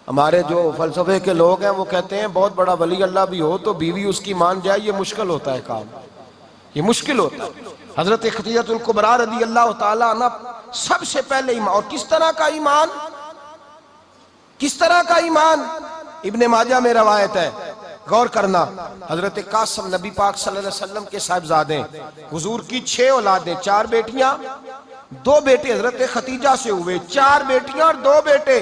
हमारे जो फलसफे के लोग हैं वो कहते हैं बहुत बड़ा वली अल्लाह भी हो तो बीवी उसकी मान जाए, ये मुश्किल होता है काम, ये मुश्किल होता है। हजरत खतीजातुल कुबरा रदी अल्लाह ताला अन्हा सबसे पहले ईमान, और किस तरह का ईमान, किस तरह का ईमान, इब्ने माजा में रवायत है, गौर करना। हजरत कासिम नबी पाक सल्लल्लाहु अलैहि वसल्लम के साहिबजादे, हुजूर की 6 औलादें, 4 बेटियां 2 बेटे हजरत खतीजा से हुए, 4 बेटियां और 2 बेटे।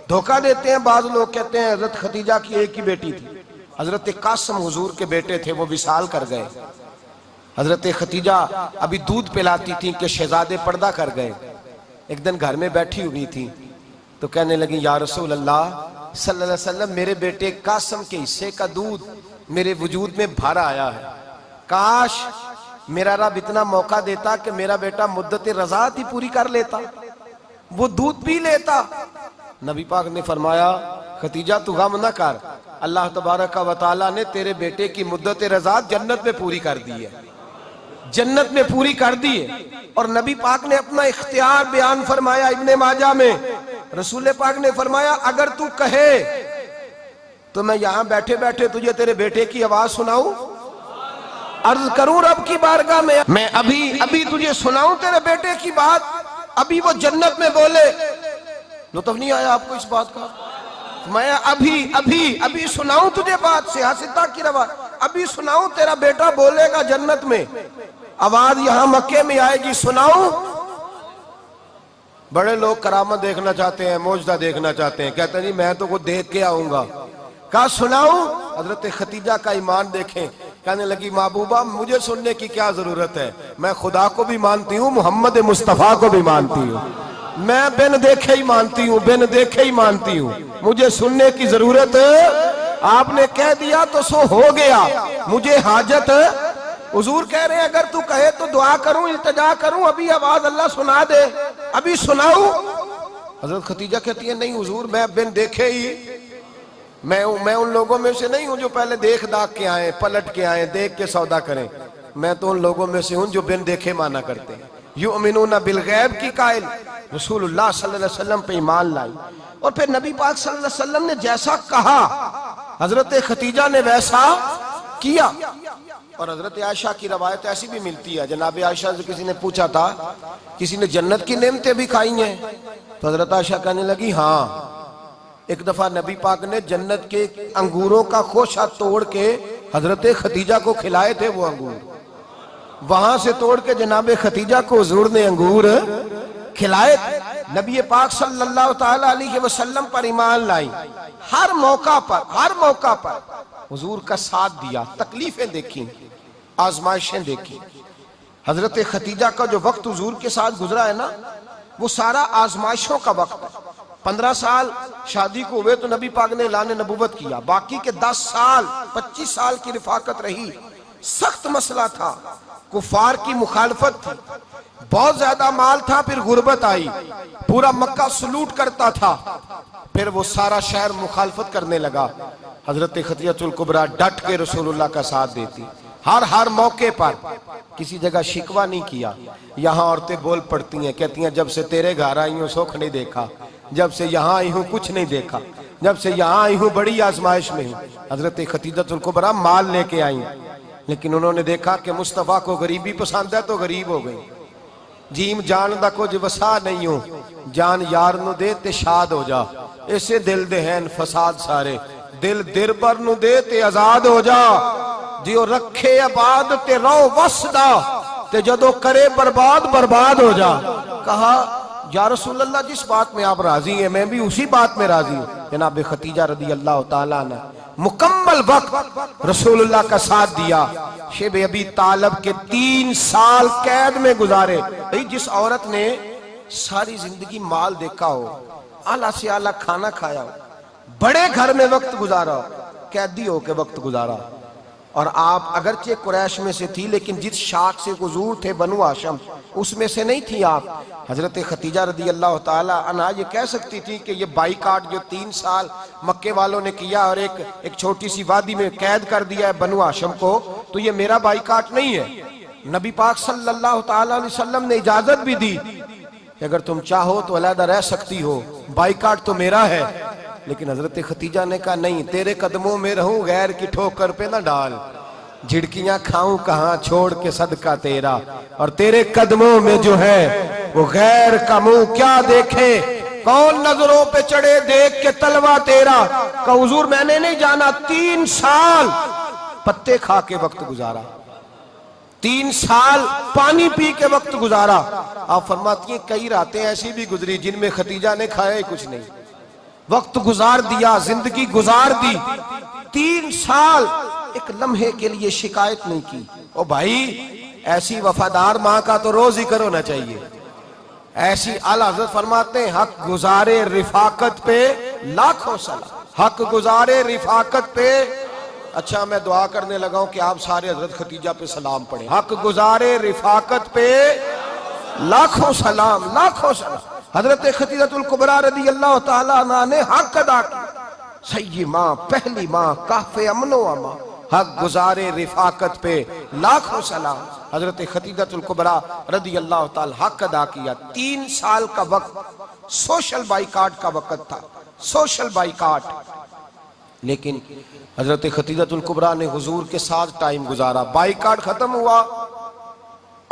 धोखा देते हैं बाज लोग, कहते हैं हजरत खतीजा की एक ही बेटी थी, हजरत कासिम हुजूर के बेटे थे, वो विसाल कर गए। हजरत खतीजा अभी दूध पिलाती थी कि शहजादे पर्दा कर गए। एक दिन घर में बैठी हुई थी तो कहने लगी या रसूल अल्लाह सल्लल्लाहु अलैहि वसल्लम मेरे बेटे कासिम के हिस्से का दूध मेरे वजूद में भर आया है, काश मेरा रब इतना मौका देता कि मेरा बेटा मुद्दत रज़ात ही पूरी कर लेता, वो दूध पी लेता। नबी पाक ने फरमाया खतीजा तू गम न कर, अल्लाह तबारक व तआला ने तेरे बेटे की मुद्दत रज़ात जन्नत में पूरी कर दी है, जन्नत में पूरी कर दी है। और नबी पाक ने अपना इख्तियार बयान फरमाया इब्ने माजा में, रसूल पाक ने फरमाया अगर तू कहे तो मैं यहां बैठे बैठे तुझे तेरे बेटे की आवाज सुनाऊं, अर्ज करूं रब की बारगाह में, मैं अभी अभी तुझे सुनाऊं तेरे बेटे की बात, अभी वो जन्नत में बोले। लुत्फ नहीं आया आपको इस बात का? मैं अभी अभी अभी सुनाऊं तुझे बात, सियासता की रवा, अभी सुनाऊं तेरा बेटा बोलेगा जन्नत में, आवाज यहां मक्के में आएगी, सुनाऊं। बड़े लोग करामत देखना चाहते हैं, मौजदा देखना चाहते हैं, कहते नहीं मैं तो वो देख के आऊंगा। कहा सुनाऊं? हजरत खतीजा का ईमान देखें, कहने लगी महबूबा मुझे सुनने की क्या जरूरत है, मैं खुदा को भी मानती हूँ, मोहम्मद मुस्तफा को भी मानती हूँ, मैं बिन देखे ही मानती हूँ, बिन देखे ही मानती हूँ, मुझे सुनने की जरूरत आपने कह दिया तो सो हो गया, मुझे हाजत। हुजूर कह रहे हैं अगर तू कहे तो दुआ करूं, इल्तिजा करूं, अभी आवाज अल्लाह सुना दे, अभी सुनाऊं? हजरत खतीजा कहती है नहीं हुजूर मैं बिन देखे ही मैं उन लोगों में से नहीं हूं जो पहले देख दाख के आए, पलट के आए, देख के सौदा करें। मैं तो उन लोगों में से हूं जो बिन देखे माना करते हैं। युमिनूना बिल गैब की कायल रसूलुल्लाह सल्लल्लाहु अलैहि वसल्लम पे ईमान लाई। और फिर नबी पाक सल्लल्लाहु अलैहि वसल्लम ने जैसा कहा हजरत खतीजा ने वैसा किया। और हजरत आयशा की रवायत ऐसी भी मिलती है, जनाब आयशा से किसी ने पूछा था किसी ने जन्नत की नेमतें भी खाई हैं, तो हजरत आयशा कहने लगी हाँ, एक दफा नबी पाक ने जन्नत के अंगूरों का खोशा तोड़ के हजरत खतीजा को खिलाए थे। वो अंगूर वहां से तोड़ के जनाब खतीजा को हुजूर ने अंगूर खिलाए थे। नबी पाक सल्लल्लाहु ताला अलैहि वसल्लम पर ईमान लाई, हर मौका पर हुजूर का साथ दिया, तकलीफें देखी, आजमाइशें देखी। हजरत खतीजा का जो वक्त हुजूर के साथ गुजरा है ना, वो सारा आजमाइशों का वक्त है। 15 साल शादी को हुए तो नबी पाक ने ऐलान नबूवत किया, बाकी के 10 साल 25 साल की रिफाकत रही। सख्त मसला था, कुफार की मुखालफत थी, बहुत ज्यादा माल था, फिर गुर्बत आई, पूरा मक्का सलूट करता था, फिर वो सारा शहर मुखालफत करने लगा। हजरत खतीजतुल कुबरा डट के रसूलुल्लाह का साथ देती, हर मौके पर किसी जगह शिकवा नहीं किया। यहाँ औरतें बोल पड़ती हैं, कहती हैं जब से तेरे घर आई हूँ सुख नहीं देखा, जब से यहाँ आई हूँ कुछ नहीं देखा, जब से यहाँ आई हूँ बड़ी आजमाइश में हूँ। हजरत खतीजतुल कुबरा माल लेके आई, लेकिन उन्होंने देखा कि मुस्तफा को गरीबी पसंद है तो गरीब हो गई। जीम जान दा कुछ वसा नहीं हो, जान यार नु दे ते शाद हो जा, ऐसे दिल दे हैं फसाद सारे, दिल दिरबर नु दे ते आजाद हो जा, जियो रखे आबाद ते रहो वसदा, ते जदो करे बर्बाद बर्बाद हो जा। कहा या रसूल अल्लाह, जिस बात में आप राजी हैं मैं भी उसी बात में राजी हूँ। जनाब खतीजा रदी अल्लाह ताला ने मुकम्मल वक्त रसूलुल्लाह का साथ दिया। शेब अबी तालब के 3 साल कैद में गुजारे। भाई जिस औरत ने सारी जिंदगी माल देखा हो, आला से आला खाना खाया हो, बड़े घर में वक्त गुजारा, कैदी हो के वक्त गुजारा, और आप अगरचे कुरैश में से थी लेकिन जिस शाख से हुजूर थे बनु हाशम उसमें से नहीं थी आप। हजरत खतीजा रदी अल्लाह ताला अन्हा ये कह सकती थी कि ये बाईकाट जो 3 साल मक्के वालों ने किया और एक छोटी सी वादी में कैद कर दिया है बनु हाशम को, तो ये मेरा बाईकाट नहीं है। नबी पाक सल्लल्लाहु ताला अलैहि वसल्लम ने इजाजत भी दी कि अगर तुम चाहो तो अलहदा रह सकती हो, बाईकाट तो मेरा है। लेकिन हजरत खतीजा ने कहा नहीं, तेरे कदमों में रहूं, गैर की ठोकर पे ना डाल, झिड़कियां खाऊं कहां छोड़ के सदका तेरा, और तेरे कदमों में जो है वो गैर का मुंह क्या देखे, कौन नजरों पे चढ़े देख के तलवा तेरा। का हुजूर मैंने नहीं जाना, 3 साल पत्ते खा के वक्त गुजारा, 3 साल पानी पी के वक्त गुजारा। आप फरमाती हैं कई रातें ऐसी भी गुजरी जिनमें खतीजा ने खाया ही कुछ नहीं, वक्त गुजार दिया, जिंदगी गुजार दी। 3 साल एक लम्हे के लिए शिकायत नहीं की। ओ भाई ऐसी वफादार माँ का तो रोज जिक्र होना चाहिए। ऐसी आला हज़रत फरमाते हैं हक गुजारे रिफाकत पे लाखों सलाम, हक गुजारे रिफाकत पे। अच्छा मैं दुआ करने लगा हूं कि आप सारे हजरत खतीजा पे सलाम पढ़ें। हक गुजारे रिफाकत पे लाखों सलाम, लाखों सलाम। हजरत खतीजतुल कुबरा रदी अल्लाह ताला अन्हा ने हक अदा किया। सही माँ, पहली माँ, काफे अमनो अमा, हक गुजारे रिफाकत पे लाखों सलाम। हजरत खतीजतुल कुबरा रदी अल्लाह ताला हक अदा किया। 3 साल का वक्त सोशल बाइकाट का वक्त था, सोशल बाइकाट। लेकिन हजरत खतीजतुल कुबरा ने हुजूर के साथ टाइम गुजारा। बाइकाट खत्म हुआ,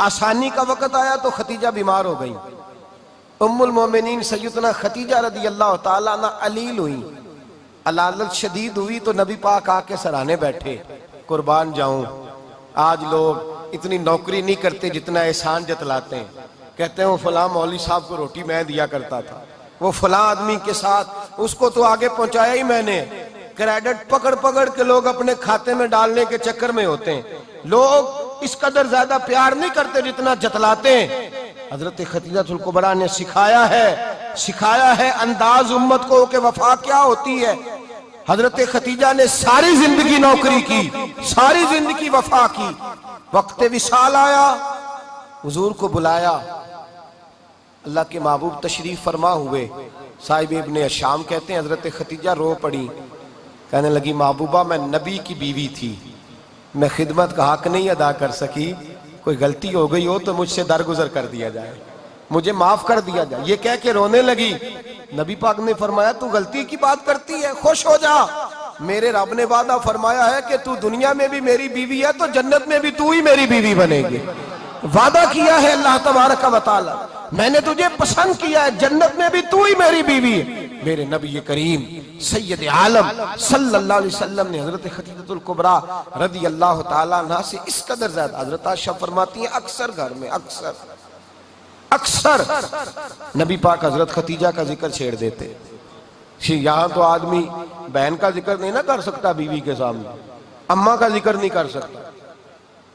आसानी का वक्त आया तो खतीजा बीमार हो गई। उम्मुल मोमिनीन सैयदना खतीजा रदी अल्लाह ताला अन्हा अलील हुई, अलालत शदीद हुई, तो नबी पाक आके सराहने बैठे। कुर्बान जाऊं, आज लोग इतनी नौकरी नहीं करते जितना एहसान जतलाते हैं। कहते हैं वो फलां मौलवी साहब को रोटी मैं दिया करता था, वो फलां आदमी के साथ उसको तो आगे पहुंचाया ही मैंने। क्रेडिट पकड़ पकड़ के लोग अपने खाते में डालने के चक्कर में होते हैं। लोग इस कदर ज्यादा प्यार नहीं करते जितना जतलाते हैं। हजरत खतीजतुल कुबरा ने सिखाया है अंदाज उम्मत को कि वफा क्या होती है। हजरत खतीजा ने सारी जिंदगी नौकरी की, सारी जिंदगी वफा की। वक्त विसाल आया, हुजूर को बुलाया, अल्लाह के महबूब तशरीफ फरमा हुए। साहिब इब्ने शाम कहते हैं हजरत खतीजा रो पड़ी, कहने लगी महबूबा मैं नबी की बीवी थी, मैं खिदमत का हक नहीं अदा कर सकी, कोई गलती हो गई हो तो मुझसे दरगुजर कर दिया जाए, मुझे माफ कर दिया जाए। ये कह के रोने लगी। नबी पाक ने फरमाया तू गलती की बात करती है, खुश हो जा, मेरे रब ने वादा फरमाया है कि तू दुनिया में भी मेरी बीवी है तो जन्नत में भी तू ही मेरी बीवी बनेगी। वादा किया है अल्लाह तबारक व तआला, मैंने तुझे पसंद किया है, जन्नत में भी तू ही मेरी बीवी है। मेरे नबी करीम सैयद आलम सल्लल्लाहु अलैहि वसल्लम ने हजरत खदीजतुल कुबरा रदी अल्लाह तआला अन्हा से इस कदर ज्यादा, हजरत आयशा फरमाती है अक्सर घर में अक्सर नबी पाक हजरत खतीजा का जिक्र छेड़ देते। यहाँ तो आदमी बहन का जिक्र नहीं ना कर सकता, बीवी के सामने अम्मा का जिक्र नहीं कर सकता,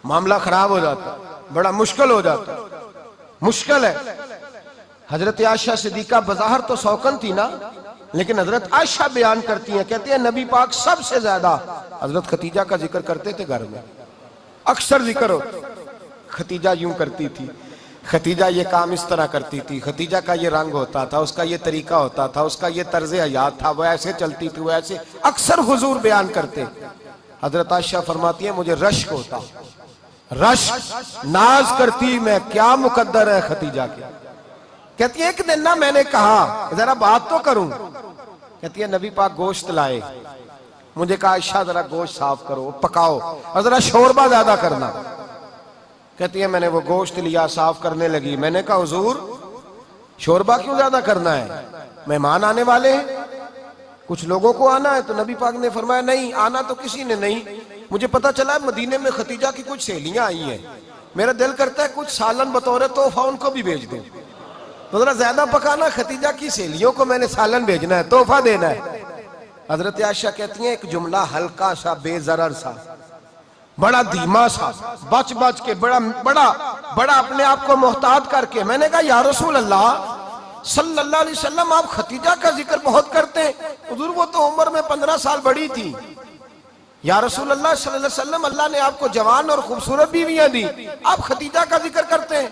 मामला खराब हो जाता, बड़ा मुश्किल हो जाता, मुश्किल है। हजरत आयशा सिद्दीका बज़ाहिर तो सौकन थी ना, लेकिन हजरत आयशा बयान करती हैं, कहती है नबी पाक सबसे ज्यादा हजरत खतीजा का जिक्र करते थे घर में, अक्सर जिक्र हो। खतीजा यूं करती थी, खतीजा ये काम इस तरह करती थी, खतीजा का ये रंग होता था, उसका ये तरीका होता था, उसका ये तर्ज हयात था, वो ऐसे चलती थी, वो ऐसे, अक्सर हुजूर बयान करते। हजरत आयशा फरमाती है मुझे रश्क होता, रश्क, नाज करती मैं, क्या मुकद्दर है खतीजा के। कहती है एक दिन ना मैंने कहा जरा बात तो करूं, कहती है नबी पाक गोश्त लाए, मुझे कहा आयशा जरा गोश्त साफ करो, पकाओ और जरा शोरबा ज्यादा करना। कहती है मैंने वो गोश्त लिया, साफ करने लगी, मैंने कहा हुजूर शोरबा क्यों ज्यादा करना है, मेहमान आने वाले हैं, कुछ लोगों को आना है। तो नबी पाक ने फरमाया नहीं, आना तो किसी ने नहीं, मुझे पता चला मदीने में खतीजा की कुछ सहेलियां आई हैं, मेरा दिल करता है कुछ सालन बतौर तोहफा उनको भी भेज दूं, तो जरा ज्यादा पकाना, खतीजा की सहेलियों को मैंने सालन भेजना है, तोहफा देना है। हजरत आयशा कहती हैं एक जुमला हल्का सा, बेजरर सा, बड़ा धीमा सा, बच बच के, बड़ा बड़ा बड़ा अपने आप को मोहतात करके, मैंने कहा या रसूल अल्लाह सल्लल्लाहु अलैहि वसल्लम आप खतीजा का जिक्र बहुत करते हैं, हुजूर वो तो उम्र में 15 साल बड़ी थी। या रसूल अल्लाह सल्लल्लाहु अलैहि वसल्लम अल्लाह ने आपको जवान और खूबसूरत बीवियां दी, आप खतीजा का जिक्र करते हैं।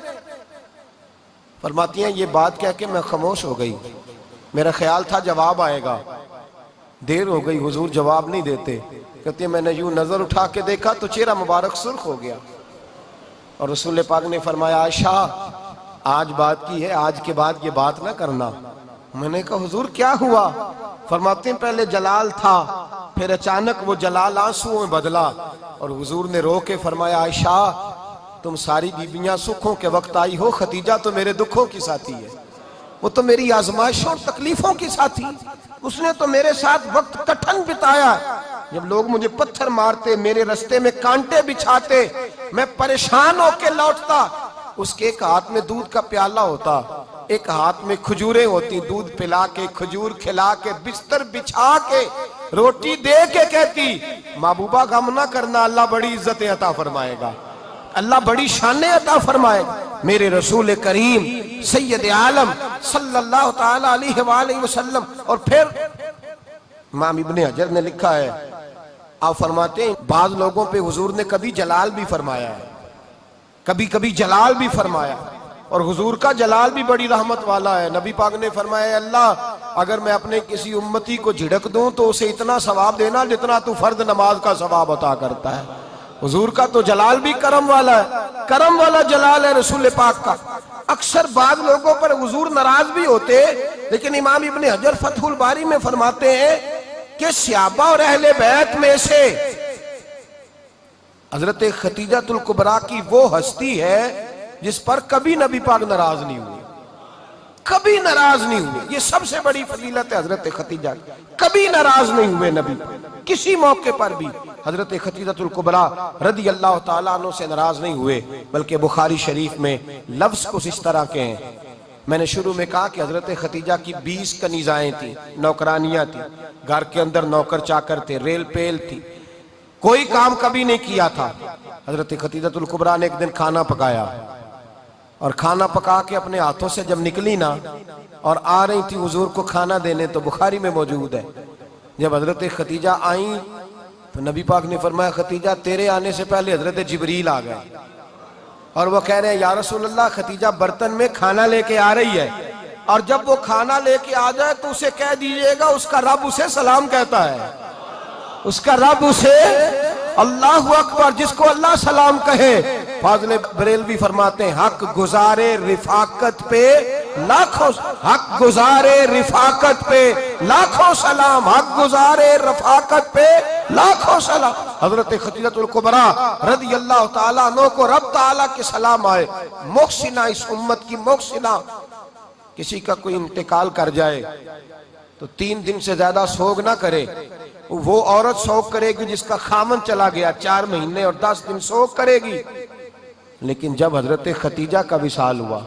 फरमाती हैं ये बात कह के मैं खामोश हो गई, मेरा ख्याल था जवाब आएगा, देर हो गई, हुजूर जवाब नहीं देते। कहती है मैंने यूं नजर उठा के देखा तो चेहरा मुबारक सुर्ख हो गया, और रसूल पाक ने फरमाया आयशा आज बात की है, आज के बाद ये बात ना करना। मैंने कहा हुजूर क्या हुआ? फरमाते हैं पहले जलाल था, फिर अचानक वो जलाल आंसुओं में बदला, और हुजूर ने रो के फरमाया आयशा तुम सारी बीबियां सुखों के वक्त आई हो, खतीजा तो मेरे दुखों की साथी है, वो तो मेरी आजमाइशों और तकलीफों की साथी, उसने तो मेरे साथ वक्त कठिन बिताया। जब लोग मुझे पत्थर मारते, मेरे रास्ते में कांटे बिछाते, मैं परेशान होके लौटता, उसके एक हाथ में दूध का प्याला होता, एक हाथ में खजूरें होती, दूध पिला के, खजूर खिला के, बिस्तर बिछा के, रोटी दे के कहती महबूबा गम ना करना, अल्लाह बड़ी इज्जतें अता फरमाएगा, अल्लाह बड़ी शानें अता फरमाएगा। मेरे रसूल करीम सैयद आलम सल्लल्लाहु ताला अलैहि वसल्लम। और फिर इमाम इब्ने हजर ने लिखा है, आप फरमाते हैं बाज लोगों पे हुजूर ने कभी जलाल भी फरमाया है, कभी कभी जलाल भी फरमाया, और हुजूर का जलाल भी बड़ी रहमत वाला है। नबी पाक ने फरमाया अल्लाह अगर मैं अपने किसी उम्मती को झिड़क दूं तो उसे इतना सवाब देना जितना तू फर्द नमाज का सवाब अता करता है। हुजूर का तो जलाल भी करम वाला है, करम वाला जलाल है रसूल पाक का। अक्सर बाद लोगों पर हुजूर नाराज भी होते, लेकिन इमाम इब्ने हजर फतहुल बारी में फरमाते हैं कि सहाबा और अहले बैत में से हजरत खतीजतुल कुबरा की वो हस्ती है जिस पर कभी नबी पाक नाराज नहीं हुए, कभी नाराज नहीं हुए। ये सबसे बड़ी फजीलत है हजरत खतीजा, कभी नाराज नहीं हुए नबी, किसी मौके पर भी हजरत खतीजतुल कुबरा रदी अल्लाह ताला अन्हा से नाराज नहीं हुए। बल्कि बुखारी शरीफ में लफ्ज कुछ इस तरह के हैं, मैंने शुरू में कहा कि हजरत खतीजा की 20 कनीजाएं थी, नौकरानियां थी, घर के अंदर नौकर चाकर थे, रेल पेल थी, कोई काम कभी नहीं किया था। हजरत खतीजतुल कुबरा ने एक दिन खाना पकाया, और खाना पका के अपने हाथों से जब निकली ना और आ रही थी हुजूर को खाना देने, तो बुखारी में मौजूद है जब हजरत खतीजा आई तो नबी पाक ने फरमाया खतीजा तेरे आने से पहले हजरत जिब्रील आ गए, और वो कह रहे हैं या रसूल अल्लाह खतीजा बर्तन में खाना लेके आ रही है, और जब वो खाना लेके आ जाए तो उसे कह दीजिएगा उसका रब उसे सलाम कहता है। उसका रब उसे अल्लाहु अकबर, जिसको अल्लाह सलाम कहे। फाज़िल बरेलवी फरमाते हैं हक गुजारे रिफाकत पे लाखों, हक गुजारे रिफाकत पे लाखों सलाम, हक गुजारे रफाकत पे लाखों सलाम। हजरत खदीजतुल कुबरा रज़ी अल्लाह ताला अन्हा को रब ताला के सलाम आए। मोहसिना, इस उम्मत की मोहसिना। किसी का कोई इंतकाल कर जाए तो 3 दिन से ज्यादा सोग ना करे। वो औरत सोग करेगी जिसका खामन चला गया, 4 महीने और 10 दिन सोग करेगी। लेकिन जब हजरत खतीजा का विसाल हुआ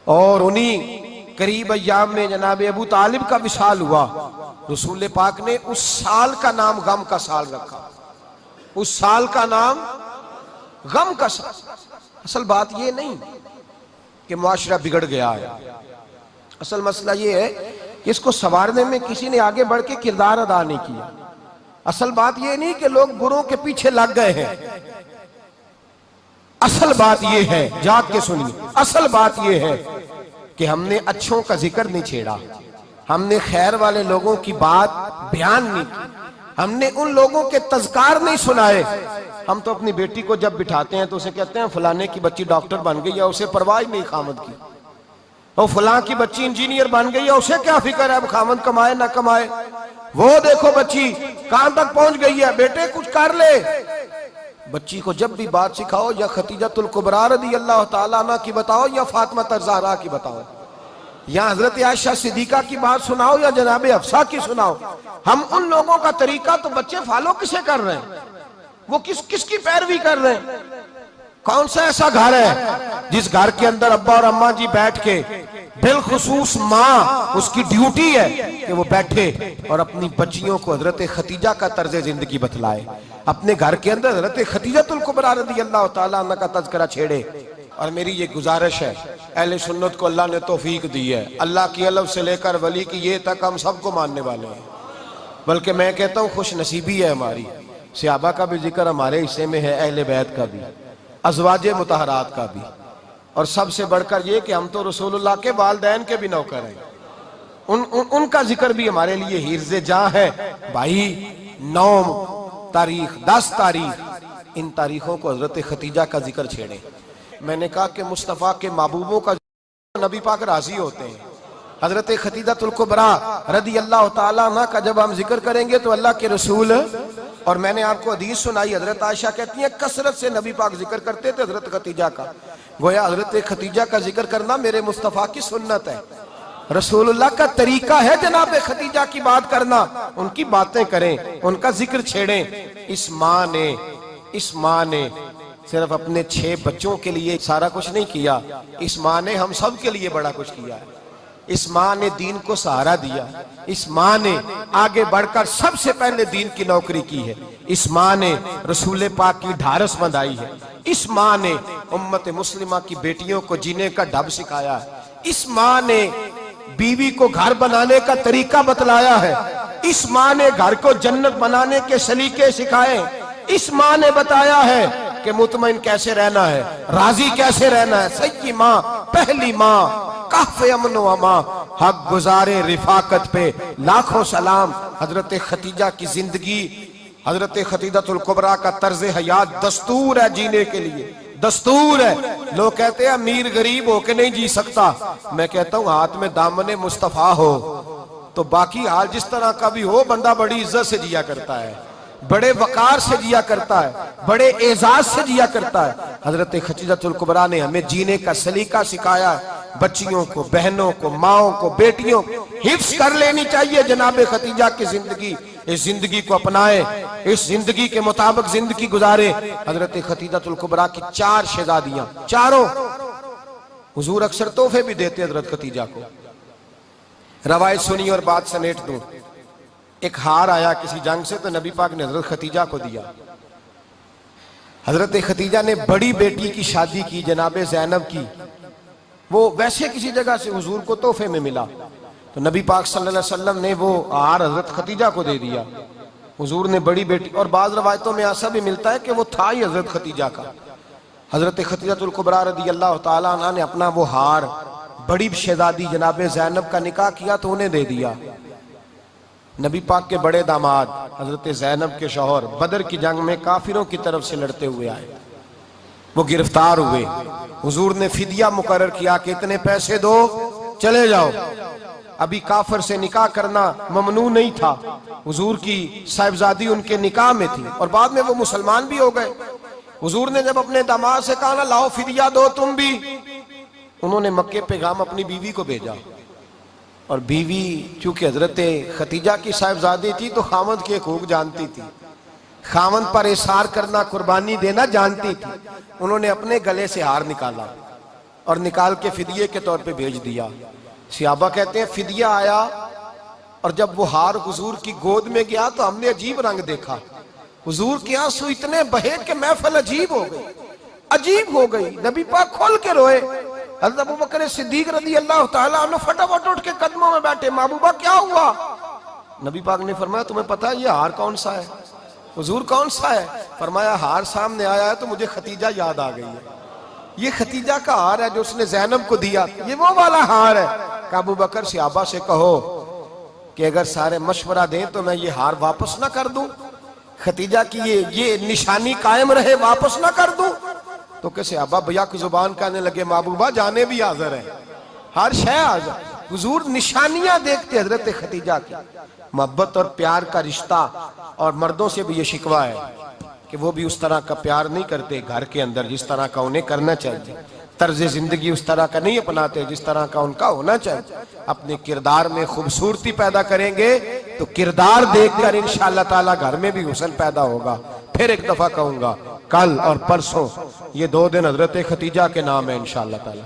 और उन्हीं करीब अय्याम में जनाब अबू तालिब का विसाल हुआ, रसूल पाक ने उस साल का नाम गम का साल रखा। उस साल का नाम गम का साल। असल बात ये नहीं कि मुआशरा बिगड़ गया है, असल मसला ये है कि इसको संवारने में किसी ने आगे बढ़ के किरदार अदा नहीं किया। असल बात ये नहीं कि लोग बुरों के पीछे लग गए हैं। असल बात ये है, जाग के सुनिए, असल बात ये है कि हमने अच्छों का जिक्र नहीं छेड़ा, हमने खैर वाले लोगों की बात बयान नहीं की, हमने उन लोगों के तज़कार नहीं सुनाए। हम तो अपनी बेटी को जब बिठाते हैं तो उसे कहते हैं फलाने की बच्ची डॉक्टर बन गई है, उसे परवाह नहीं खामद की। और फलां की बच्ची इंजीनियर बन गई है, उसे क्या फिक्र है अब खामद कमाए ना कमाए। वो देखो बच्ची कहां तक पहुंच गई है, बेटे कुछ कर ले। बच्ची को जब भी बात सिखाओ या खतीजतुल कुबरा रज़ी अल्लाह ताला अन्हा की बताओ या फातिमा ज़हरा की बताओ, या हजरत आयशा सिद्दीका की बात सुनाओ या जनाब हफ्सा की सुनाओ। हम उन लोगों का तरीका तो बच्चे फॉलो किसे कर रहे हैं, वो किसकी पैरवी कर रहे हैं। कौन सा ऐसा घर है जिस घर के अंदर अब्बा और अम्मा जी बैठ के, बिलखुसूस माँ, उसकी ड्यूटी है कि वो बैठे और अपनी बच्चियों को हजरत खतीजा का तर्ज जिंदगी बतलाए। अपने घर के अंदर हजरत खतीजतुल कुबरा रज़ी अल्लाह ताला अन्हा का तज़किरा छेड़े। और मेरी ये गुजारिश है, अहले सुन्नत को अल्लाह ने तौफीक दी है, अल्लाह की अलफ से लेकर वली की ये तक हम सबको मानने वाले हैं। बल्कि मैं कहता हूँ खुश नसीबी है हमारी, सहाबा का भी जिक्र हमारे हिस्से में है, अहले बैत का भी, अज़वाजे मुतहरात का भी, और सबसे बढ़कर ये कि हम तो रसूलुल्लाह के वालिदैन के भी नौकर हैं। उनका जिक्र भी हमारे लिए हिर्ज़े जां है। भाई 9 तारीख 10 तारीख, इन तारीखों को हजरत खतीजा का जिक्र छेड़े। मैंने कहा कि मुस्तफ़ा के महबूबों का नबी पाक राजी होते हैं। हजरत खतीजतुल कुबरा रज़ी अल्लाह ताला अन्हा का जब हम जिक्र करेंगे तो अल्लाह के रसूल, और मैंने आपको हदीस सुनाई, हजरत आयशा कहती हैं कसरत से नबी पाक जिक्र करते थे हजरत खतीजा का। गोया हजरत खतीजा का जिक्र करना मेरे मुस्तफ़ा की सुन्नत है, रसूलुल्लाह का तरीका है जनाब खतीजा की बात करना। उनकी बातें करें, उनका जिक्र छेड़ें। इस माँ ने सिर्फ अपने 6 बच्चों के लिए सारा कुछ नहीं किया, इस माँ ने हम सब के लिए बड़ा कुछ किया है। इस माँ ने दीन को सहारा दिया, इस माँ ने आगे बढ़कर सबसे पहले दीन की नौकरी की है, इस माँ ने रसूल पाक की ढारस बंधाई है, इस माँ ने उम्मत मुस्लिमा की बेटियों को जीने का ढब सिखाया है, इस माँ ने बीवी को घर बनाने का तरीका बतलाया है, इस माँ ने घर को जन्नत बनाने के सलीके सिखाए, इस माँ ने बताया है कि मुतमईन कैसे रहना है, राजी कैसे रहना है। सच्ची माँ, पहली माँ, काफ़े अमन व अमा, हक गुजारे रिफाकत पे लाखों सलाम। हजरत खतीजा की जिंदगी, हजरत खतीजतुल कुबरा का तर्ज हयात दस्तूर है जीने के लिए, दस्तूर है। लोग कहते हैं अमीर गरीब होके नहीं जी सकता, मैं कहता हूँ हाथ में दामने मुस्तफा हो तो बाकी हाल जिस तरह का भी हो, बंदा बड़ी इज्जत से जिया करता है, बड़े वकार से जिया करता है, बड़े एजाज से जिया करता है। हजरत खतीजतुल कुबरा ने हमें जीने का सलीका सिखाया है। बच्चियों को, बहनों को, माओ को, बेटियों को हिफ्स कर लेनी चाहिए जनाब खतीजा की जिंदगी। इस जिंदगी को अपनाए, इस जिंदगी के मुताबिक जिंदगी गुजारे। हजरत खतीजतुल कुबरा की 4 शहजादियां, चारों हुजूर अक्सर तोहफे भी देते हजरत खतीजा को। रवायत सुनी और बात समेट दूं। एक हार आया किसी जंग से तो नबी पाक ने हजरत खतीजा को दिया। हजरत खतीजा ने बड़ी बेटी की शादी की जनाब ज़ैनब की, वो वैसे किसी जगह से हुजूर को तोहफे में मिला, तो नबी पाक सल्लल्लाहु अलैहि वसल्लम ने वो हार हजरत खतीजा को दे दिया। हुजूर ने बड़ी बेटी, और बाज़ रवायतों में ऐसा भी मिलता है कि वो था ही हजरत खतीजा का। हजरत खतीजतुल कुबरा रज़ी अल्लाह ताला अन्हा ने अपना वो हार बड़ी शहजादी जनाब ज़ैनब का निकाह किया तो उन्हें दे दिया। नबी पाक के बड़े दामाद हजरत ज़ैनब के शौहर बदर की जंग में काफिरों की तरफ से लड़ते हुए आए, वो गिरफ्तार हुए। हुजूर ने फिदिया मुकर्रर किया कि इतने पैसे दो चले जाओ। अभी काफिर से निकाह करना ममनू नहीं था, हुजूर की साहिबजादी उनके निकाह में थी और बाद में वो मुसलमान भी हो गए। हुजूर ने जब अपने दामाद से कहा ना लाओ फिदिया दो तुम भी, उन्होंने मक्के पैगाम अपनी बीवी को भेजा और बीवी चूंकि हजरत खतीजा की साहिबजादी थी तो खामद के हकूक जानती थी, खामद पर इसार करना कुर्बानी देना जानती थी। उन्होंने अपने गले से हार निकाला और निकाल के फिदिये के तौर पे भेज दिया। सियाबा कहते हैं फिदिया आया और जब वो हार हुजूर की गोद में गया तो हमने अजीब रंग देखा। हुजूर के आंसू इतने बहे कि महफिल अजीब हो गई, अजीब हो गई। नबी पाक खोल के रोए। हज़रत अबू बकर सिद्दीक रज़ी अल्लाह ताला अन्हु फटाफट उठ के कदमों में बैठे, महबूबा क्या हुआ? नबी पाक ने फरमाया तुम्हें पता है ये हार कौन सा है? हुजूर कौन सा है? फरमाया हार सामने आया है तो मुझे खतीजा याद आ गई है, ये खतीजा का हार है जो उसने ज़ैनब को दिया, ये वो वाला हार है। अबू बकर सियाबा से कहो कि अगर सारे मशवरा दें तो मैं ये हार वापस ना कर दूं, खतीजा की ये निशानी कायम रहे वापस ना कर दूं? तो कैसे अब्बा भैया की जुबान कहने लगे महबूबा जाने भी हाजिर है, हर शय हाजिर। हुजूर निशानियां देखते हजरत खतीजा की, मोहब्बत और प्यार का रिश्ता। और मर्दों से भी ये शिकवा है कि वो भी उस तरह का प्यार नहीं करते घर के अंदर जिस तरह का उन्हें करना चाहिए, तर्ज जिंदगी उस तरह का नहीं अपनाते जिस तरह का उनका होना चाहिए। अपने किरदार में खूबसूरती पैदा करेंगे तो किरदार देखकर इंशाअल्लाह ताला घर में भी हुस्न पैदा होगा। फिर एक दफा कहूंगा कल और परसों ये 2 दिन हजरत खतीजा के नाम है इंशाअल्लाह ताला,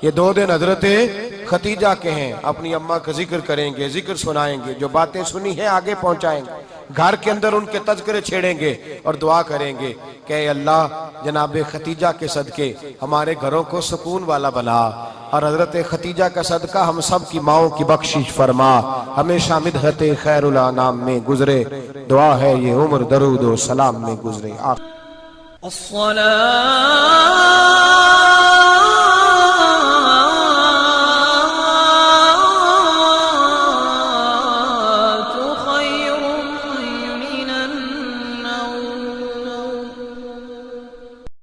ये 2 दिन हजरत खतीजा के हैं। अपनी अम्मा का जिक्र करेंगे, जिक्र सुनाएंगे, जो बातें सुनी है आगे पहुंचाएंगे, घर के अंदर उनके तज़किरे छेड़ेंगे और दुआ करेंगे कि अल्लाह जनाब खतीजा के सदके हमारे घरों को सुकून वाला बना और हजरत खतीजा का सदका हम सब की माओं की बख्शिश फरमा, हमेशा मिदहत खैरुल अनाम में गुजरे। दुआ है ये उम्र दरूद व सलाम में गुजरे।